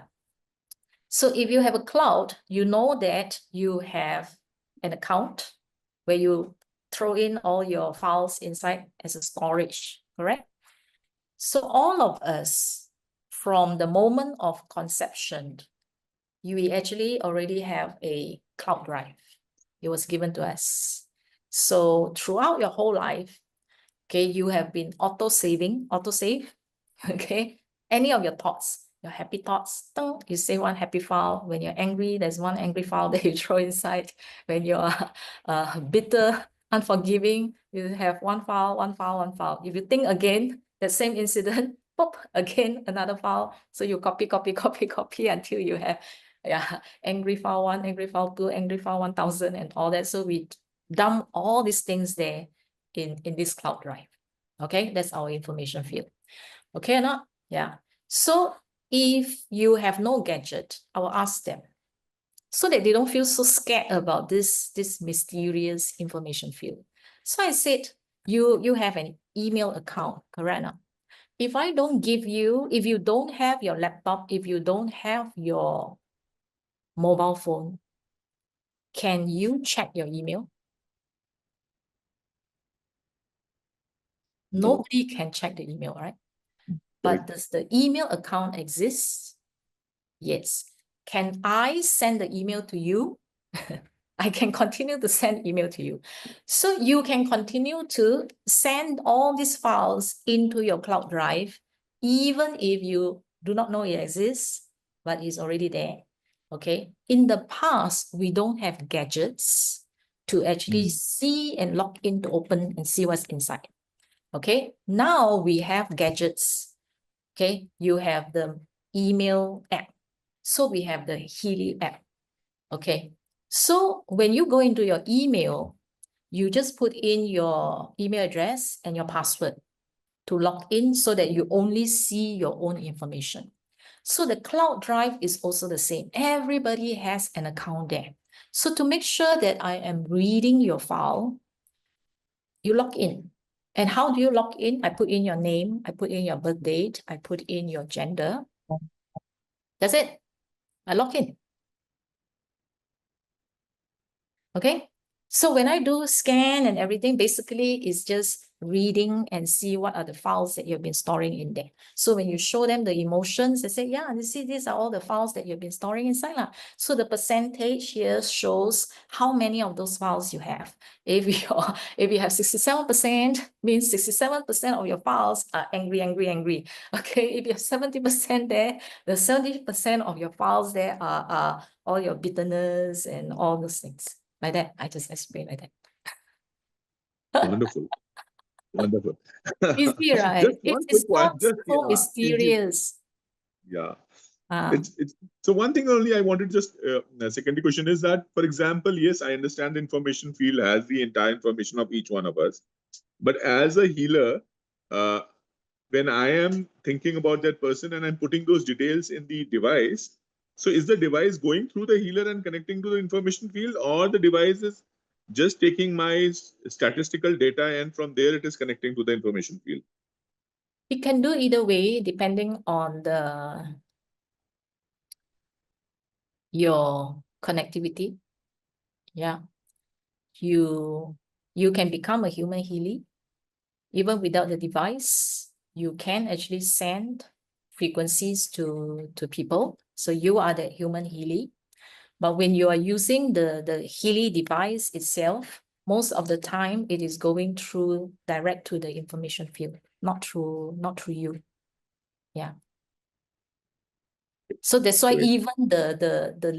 Speaker 1: So if you have a cloud, you know that you have an account where you throw in all your files inside as a storage, correct? So all of us, from the moment of conception, we actually already have a cloud drive. It was given to us. So throughout your whole life, okay, you have been auto-save, okay? Any of your thoughts, your happy thoughts, you save one happy file. When you're angry, there's one angry file that you throw inside. When you're bitter, unforgiving, you have one file. If you think again, the same incident, pop, again, another file. So you copy until you have angry file 1, angry file 2, angry file 1000 and all that. So we dump all these things there in this cloud drive. Okay, that's our information field. Okay or not? Yeah. So if you have no gadget, I will ask them so that they don't feel so scared about this mysterious information field. So I said, you have an email account, correct? Now, if I don't give you, if you don't have your laptop, if you don't have your mobile phone, can you check your email? Nobody can check the email, right? But does the email account exist? Yes. Can I send the email to you? I can continue to send email to you. So you can continue to send all these files into your cloud drive, even if you do not know it exists, but it's already there. Okay. In the past, we don't have gadgets to actually see and log in to open and see what's inside. Okay. Now we have gadgets. Okay. You have the email app. So we have the Healy app. Okay. So when you go into your email, you just put in your email address and your password to log in so that you only see your own information. So the cloud drive is also the same. Everybody has an account there. So to make sure that I am reading your file, you log in. And how do you log in? I put in your name, I put in your birth date, I put in your gender. That's it. I log in. Okay. So when I do scan and everything, basically it's just reading and see what are the files that you've been storing in there. So when you show them the emotions, they say, yeah, you see, these are all the files that you've been storing inside. So the percentage here shows how many of those files you have. If you have 67%, means 67% of your files are angry. Okay, if you have 70% there, the 70% of your files there are all your bitterness and all those things. Like that, I just explain like that.
Speaker 10: Wonderful. Wonderful.
Speaker 1: Easy, right?
Speaker 10: Just one
Speaker 1: It's
Speaker 10: quick one.
Speaker 1: not
Speaker 10: Just,
Speaker 1: so mysterious.
Speaker 10: Yeah.
Speaker 1: Ah.
Speaker 10: It's so one thing only I wanted to just the second question is that, for example, yes, I understand the information field has the entire information of each one of us, but as a healer, when I am thinking about that person and I'm putting those details in the device, so is the device going through the healer and connecting to the information field, or the device is just taking my statistical data and from there it is connecting to the information field?
Speaker 1: It can do either way, depending on your connectivity. Yeah. You can become a human Healy. Even without the device, you can actually send frequencies to people. So you are the human Healy. But when you are using the Healy device itself, most of the time it is going through direct to the information field, not through you. Yeah. So that's why
Speaker 10: Great.
Speaker 1: even the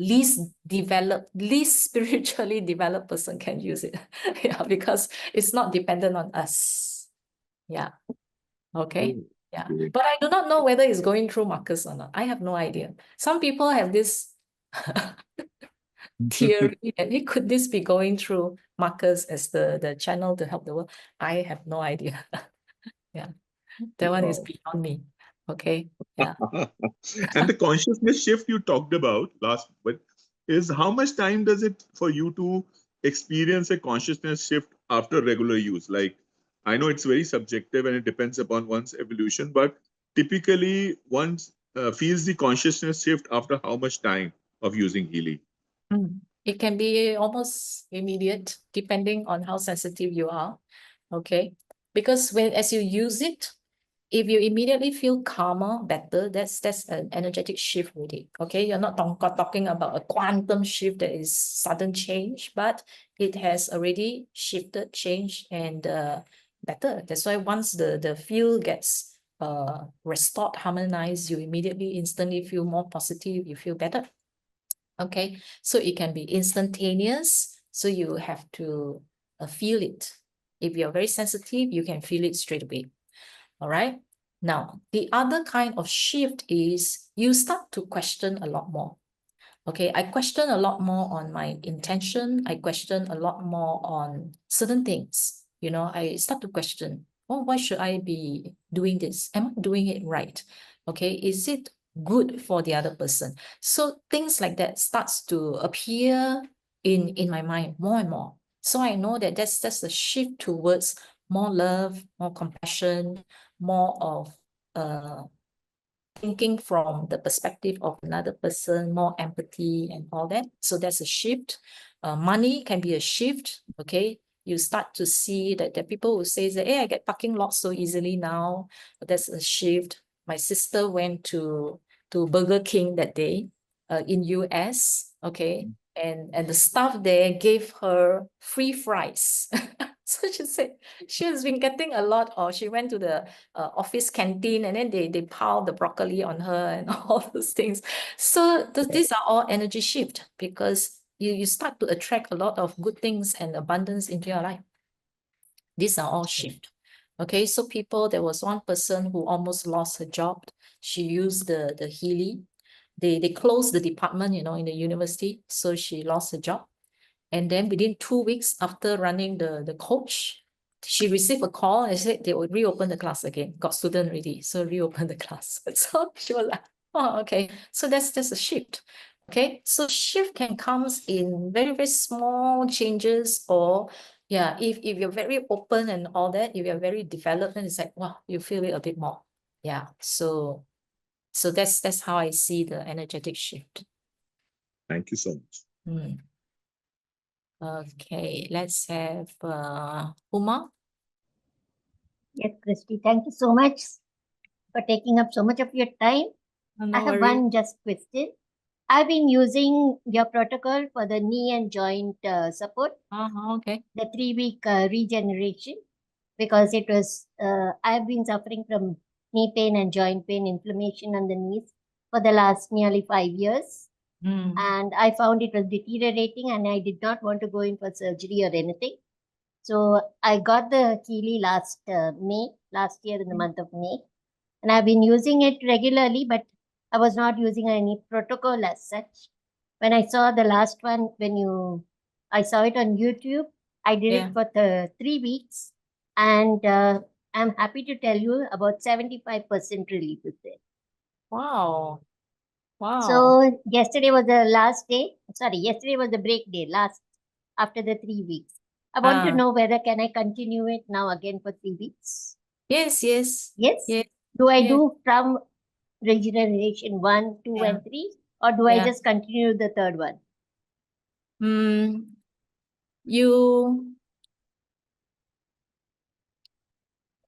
Speaker 1: least spiritually developed person can use it. Yeah, because it's not dependent on us. Yeah. Okay.
Speaker 10: Great.
Speaker 1: Yeah.
Speaker 10: Great.
Speaker 1: But I do not know whether it's going through Marcus or not. I have no idea. Some people have this theory that hey, could this be going through Marcus as the channel to help the world? I have no idea. Yeah. That one is
Speaker 10: Wow.
Speaker 1: beyond me. Okay. Yeah.
Speaker 10: And the consciousness shift you talked about last, but is how much time does it for you to experience a consciousness shift after regular use? Like, I know it's very subjective and it depends upon one's evolution, but typically one feels the consciousness shift after how much time of using Healy?
Speaker 1: It can be almost immediate, depending on how sensitive you are. Okay. Because as you use it, if you immediately feel calmer, better, that's an energetic shift already. Okay, you're not talking about a quantum shift that is sudden change, but it has already shifted, changed, and better. That's why once the field gets restored, harmonized, you immediately, instantly feel more positive. You feel better. Okay, so it can be instantaneous. So you have to feel it. If you're very sensitive, you can feel it straight away. All right. Now, the other kind of shift is you start to question a lot more. Okay, I question a lot more on my intention. I question a lot more on certain things. You know, I start to question, oh, why should I be doing this? Am I doing it right? Okay, is it good for the other person? So things like that starts to appear in my mind more and more. So I know that that's a shift towards more love, more compassion, more of thinking from the perspective of another person, more empathy and all that. So that's a shift. Money can be a shift. Okay, you start to see that there are people who say that, hey, I get parking lots so easily now. That's a shift. My sister went to Burger King that day in US. Okay, and the staff there gave her free fries. So she said she has been getting a lot, or she went to the office canteen and then they pile the broccoli on her and all those things. So these are all energy shift because you start to attract a lot of good things and abundance into your life. These are all shift. Okay, so there was one person who almost lost her job. She used the Healy. They closed the department, you know, in the university. So she lost her job. And then within 2 weeks after running the coach, she received a call and said they would reopen the class again. Got student ready, so reopen the class. So she was like, oh, okay. So that's a shift. Okay, so shift can come in very, very small changes, or yeah, if you're very open and all that, if you're very developed, then it's like, wow, you feel it a bit more. Yeah, so that's how I see the energetic shift.
Speaker 10: Thank you so much.
Speaker 1: Okay, let's have Uma.
Speaker 11: Yes, Christi, thank you so much for taking up so much of your time.
Speaker 1: No
Speaker 11: I have
Speaker 1: worries.
Speaker 11: one just question. I've been using your protocol for the knee and joint support,
Speaker 1: Okay.
Speaker 11: the 3-week regeneration, because it was, I've been suffering from knee pain and joint pain, inflammation on the knees for the last nearly 5 years. And I found it was deteriorating and I did not want to go in for surgery or anything. So I got the Healy last year in the month of May. And I've been using it regularly, but I was not using any protocol as such. When I saw the last one, I saw it on YouTube, I did it for the 3 weeks. And I'm happy to tell you about 75% relief is there.
Speaker 1: Wow. Wow.
Speaker 11: So yesterday was the last day. Sorry, yesterday was the break day, after the 3 weeks. I want to know whether can I continue it now again for 3 weeks?
Speaker 1: Yes.
Speaker 11: Yes?
Speaker 1: Yes.
Speaker 11: Do I
Speaker 1: Yeah.
Speaker 11: do from regeneration 1, 2,
Speaker 1: Yeah.
Speaker 11: and 3, or do I
Speaker 1: Yeah.
Speaker 11: just continue the third one?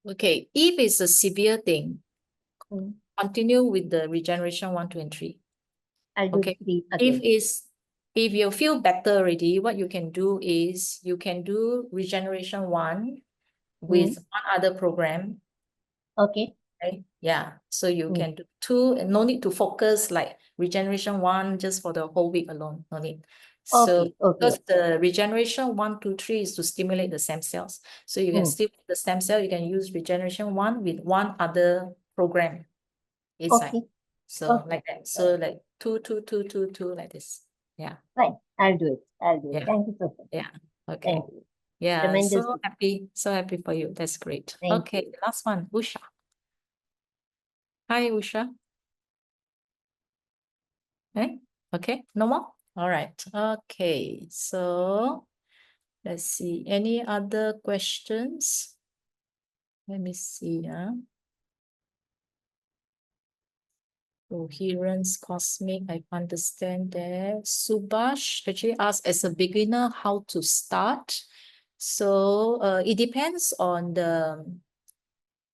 Speaker 1: Okay, if it's a severe thing,
Speaker 11: Mm.
Speaker 1: continue with the regeneration 1, 2, and 3.
Speaker 11: I'll do
Speaker 1: Okay.
Speaker 11: 3
Speaker 1: If
Speaker 11: again.
Speaker 1: if you feel better already, what you can do is you can do regeneration 1 with one other program.
Speaker 11: Okay.
Speaker 1: Right? Yeah. So you can do 2 and no need to focus like regeneration 1 just for the whole week alone. No need. So
Speaker 11: Okay.
Speaker 1: because the regeneration 1, 2, 3 is to stimulate the stem cells. So you can stimulate the stem cell, you can use regeneration 1 with one other program inside.
Speaker 11: Okay.
Speaker 1: So like that. So like 2, 2, 2, 2, 2 like this. Yeah.
Speaker 11: Fine. I'll do it.
Speaker 1: Yeah.
Speaker 11: Thank you so much.
Speaker 1: Yeah. Okay.
Speaker 11: Thank you.
Speaker 1: Yeah.
Speaker 11: Tremendous.
Speaker 1: So happy for you. That's great.
Speaker 11: Thank
Speaker 1: Okay. Last one, Usha. Hi, Usha. Okay, no more? All right. Okay, so let's see. Any other questions? Let me see. Coherence, cosmic, I understand that. Subhash actually asked, as a beginner, how to start. So it depends on the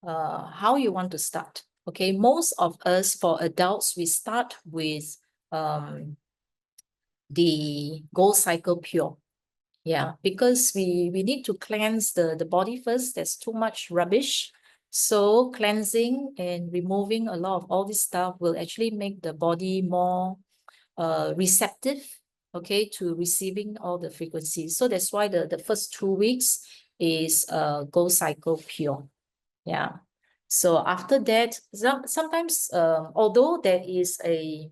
Speaker 1: how you want to start. Okay, most of us, for adults, we start with the Gold Cycle Pure. Yeah, because we need to cleanse the body first. There's too much rubbish. So cleansing and removing a lot of all this stuff will actually make the body more receptive, okay, to receiving all the frequencies. So that's why the first 2 weeks is Gold Cycle Pure. Yeah. So after that, sometimes although there is a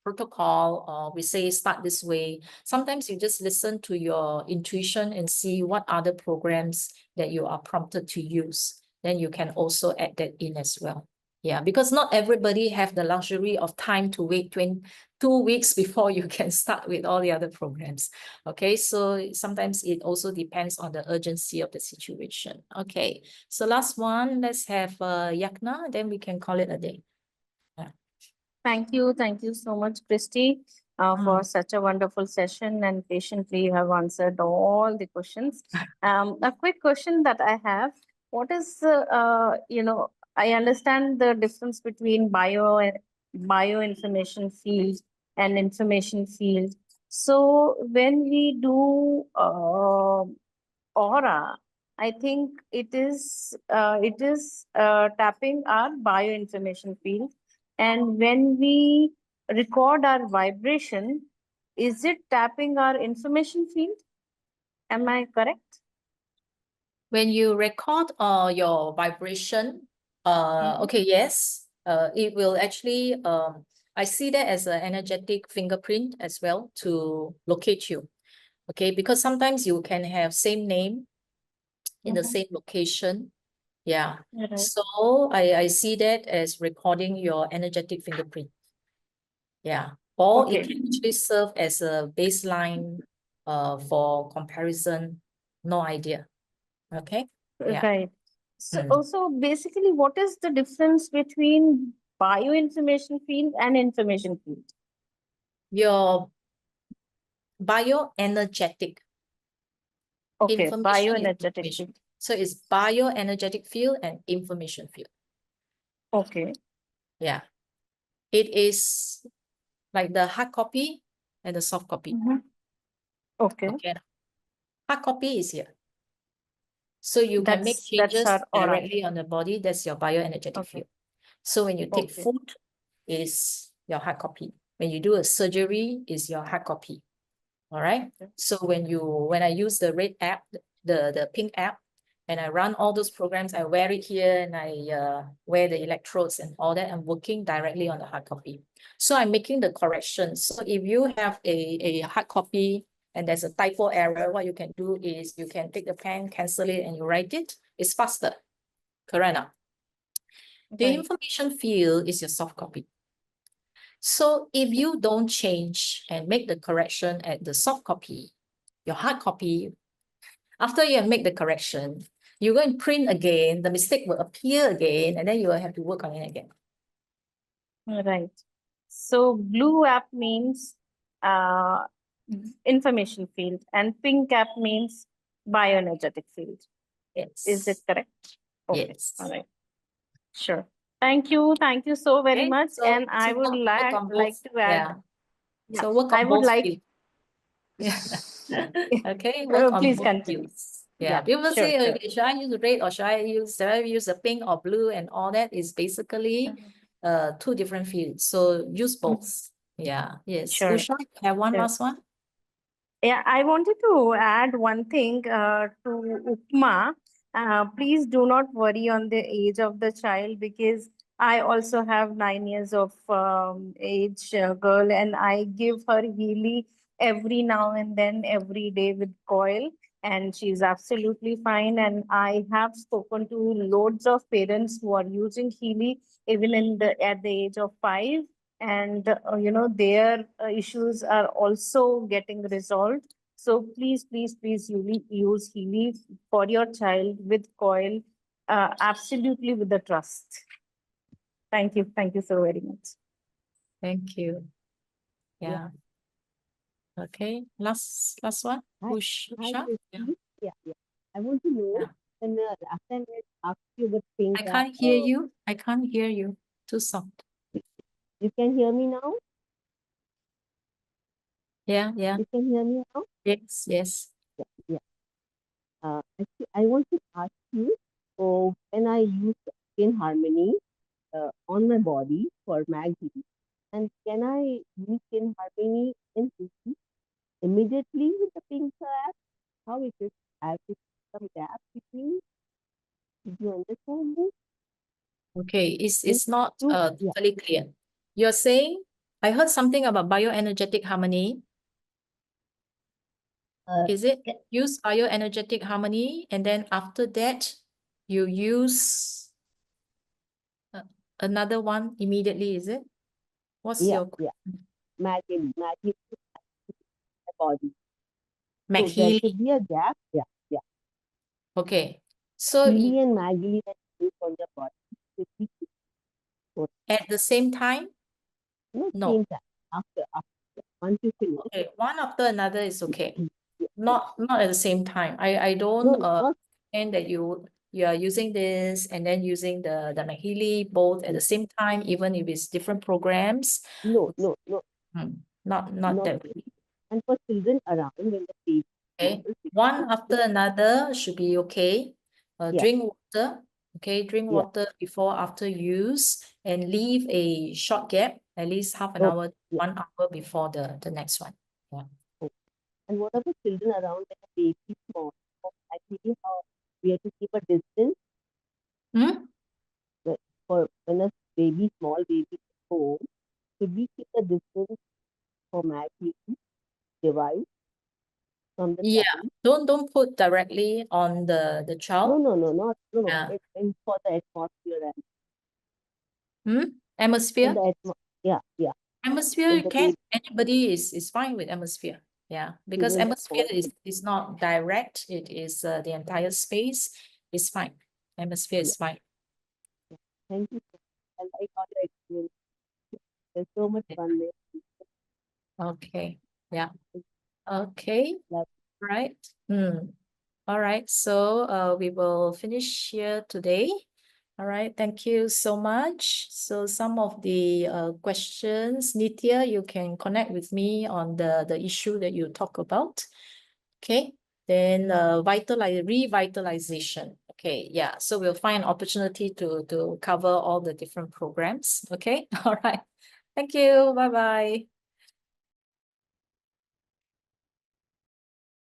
Speaker 1: protocol, we say start this way, sometimes you just listen to your intuition and see what other programs that you are prompted to use. Then you can also add that in as well. Yeah, because not everybody have the luxury of time to wait 2 weeks before you can start with all the other programs. Okay, so sometimes it also depends on the urgency of the situation. Okay, so last one, let's have Yagna, then we can call it a day.
Speaker 12: Thank you. Thank you so much, Christi, for such a wonderful session, and patiently you have answered all the questions. A quick question that I have, what is, I understand the difference between bioinformation field and information field. So when we do aura, I think it is tapping our bioinformation field. And when we record our vibration, is it tapping our information field? Am I correct?
Speaker 1: When you record your vibration, okay, yes, it will actually, I see that as an energetic fingerprint as well to locate you. Okay, because sometimes you can have same name in the same location. Yeah. So I see that as recording your energetic fingerprint. Yeah. Or it can actually serve as a baseline for comparison. No idea. Okay. Yeah.
Speaker 12: Right. So basically, what is the difference between bioinformation field and information field?
Speaker 1: Your bioenergetic.
Speaker 12: Okay,
Speaker 1: Information is
Speaker 12: bioenergetic
Speaker 1: information.
Speaker 12: field.
Speaker 1: So it's bioenergetic field and information field.
Speaker 12: Okay.
Speaker 1: Yeah. It is like the hard copy and the soft copy.
Speaker 12: Okay.
Speaker 1: Okay. Hard copy is here. So you can make changes
Speaker 12: our aura.
Speaker 1: directly on the body. That's your bioenergetic field. So when you take food, is your hard copy. When you do a surgery, is your hard copy. All right. So when I use the red app, the pink app, and I run all those programs, I wear it here and I wear the electrodes and all that, I'm working directly on the hard copy. So I'm making the corrections. So if you have a hard copy and there's a typo error, what you can do is you can take the pen, cancel it, and you write it. It's faster. Correct now. The information field is your soft copy. So if you don't change and make the correction at the soft copy, your hard copy, after you make the correction, you go and print again, the mistake will appear again, and then you will have to work on it again.
Speaker 12: Right. So blue app means information field, and pink app means bioenergetic field.
Speaker 1: Yes.
Speaker 12: Is it correct? Okay.
Speaker 1: Yes.
Speaker 12: All right. Sure. Thank you. Thank you so very
Speaker 1: Okay,
Speaker 12: much.
Speaker 1: so-
Speaker 12: And I
Speaker 1: so
Speaker 12: would
Speaker 1: work on
Speaker 12: like
Speaker 1: both.
Speaker 12: to add.
Speaker 1: Yeah.
Speaker 12: Yeah,
Speaker 1: So work
Speaker 12: I
Speaker 1: on
Speaker 12: would
Speaker 1: both
Speaker 12: like.
Speaker 1: fields. Yeah. Okay, work on
Speaker 12: Please
Speaker 1: both
Speaker 12: continue.
Speaker 1: fields. Yeah,
Speaker 12: Yeah,
Speaker 1: people
Speaker 12: sure,
Speaker 1: say,
Speaker 12: sure.
Speaker 1: okay, should I use red or should I use the pink or blue, and all that is basically two different fields. So use both. Yeah. Yes.
Speaker 12: Sure.
Speaker 1: Usha, have one
Speaker 12: Sure.
Speaker 1: last one.
Speaker 12: Yeah, I wanted to add one thing to Upma. Please do not worry on the age of the child, because I also have 9 years of age girl, and I give her Healy every now and then, every day with coil, and she's absolutely fine. And I have spoken to loads of parents who are using Healy even at the age of 5. And their issues are also getting resolved. So please use Healy for your child with coil, absolutely with the trust. Thank you so very much.
Speaker 1: Thank you. Yeah. Okay. Last one. Usha. Yeah.
Speaker 13: Yeah. I want to know,
Speaker 1: Yeah.
Speaker 13: when last time I asked you about pink
Speaker 1: I
Speaker 13: app,
Speaker 1: can't hear you. I can't hear you. Too soft.
Speaker 13: you can hear me now?
Speaker 1: Yeah.
Speaker 13: You can hear me now?
Speaker 1: Yes.
Speaker 13: Yeah. Actually, I want to ask you, when I use Skin Harmony on my body for Maggie, and can I use Skin Harmony in Christi immediately with the pink app? How it is? I have to put some gap between. Did you understand this?
Speaker 1: Okay. It's not
Speaker 13: Yeah.
Speaker 1: totally clear. You're saying, I heard something about bioenergetic harmony. Is it use bioenergetic harmony, and then after that you use another one immediately, is it? What's your
Speaker 13: Maggie the body. So there
Speaker 1: Healy?
Speaker 13: should be a gap. Yeah.
Speaker 1: Okay. So
Speaker 13: Healy and Maggie that you use on the body should be
Speaker 1: at the same time?
Speaker 13: no,
Speaker 1: No.
Speaker 13: same time. After once you finish.
Speaker 1: Okay, one after another is okay.
Speaker 13: Yeah.
Speaker 1: Not at the same time. I don't
Speaker 13: No,
Speaker 1: understand that you are using this and then using the Healy both at the same time, even if it's different programs.
Speaker 13: No.
Speaker 1: Not
Speaker 13: Not
Speaker 1: that way.
Speaker 13: And for children around when the baby.
Speaker 1: Okay, one after another should be okay. Drink water. Okay, drink water before, after use, and leave a short gap, at least half an hour, 1 hour before the next one. Yeah.
Speaker 13: And what about children around when the baby is small? Actually, how we have to keep a distance. For when a small baby is home, should we keep a distance for Maggie device from the child?
Speaker 1: Don't put directly on the child.
Speaker 13: No.
Speaker 1: Yeah.
Speaker 13: It's for the atmosphere
Speaker 1: Atmosphere?
Speaker 13: Yeah.
Speaker 1: Atmosphere
Speaker 13: When the
Speaker 1: anybody is fine with atmosphere. Yeah, because
Speaker 13: Even the
Speaker 1: atmosphere
Speaker 13: small
Speaker 1: is not direct. It is the entire space is fine. Atmosphere is fine.
Speaker 13: Thank you. I like all your experience. There's so much fun there.
Speaker 1: Okay. Yeah. Okay.
Speaker 13: Love.
Speaker 1: Right. All right. So we will finish here today. All right. Thank you so much. So some of the questions, Nitya, you can connect with me on the issue that you talk about. Okay. Then revitalization. Okay. Yeah. So we'll find an opportunity to cover all the different programs. Okay. All right. Thank you. Bye-bye.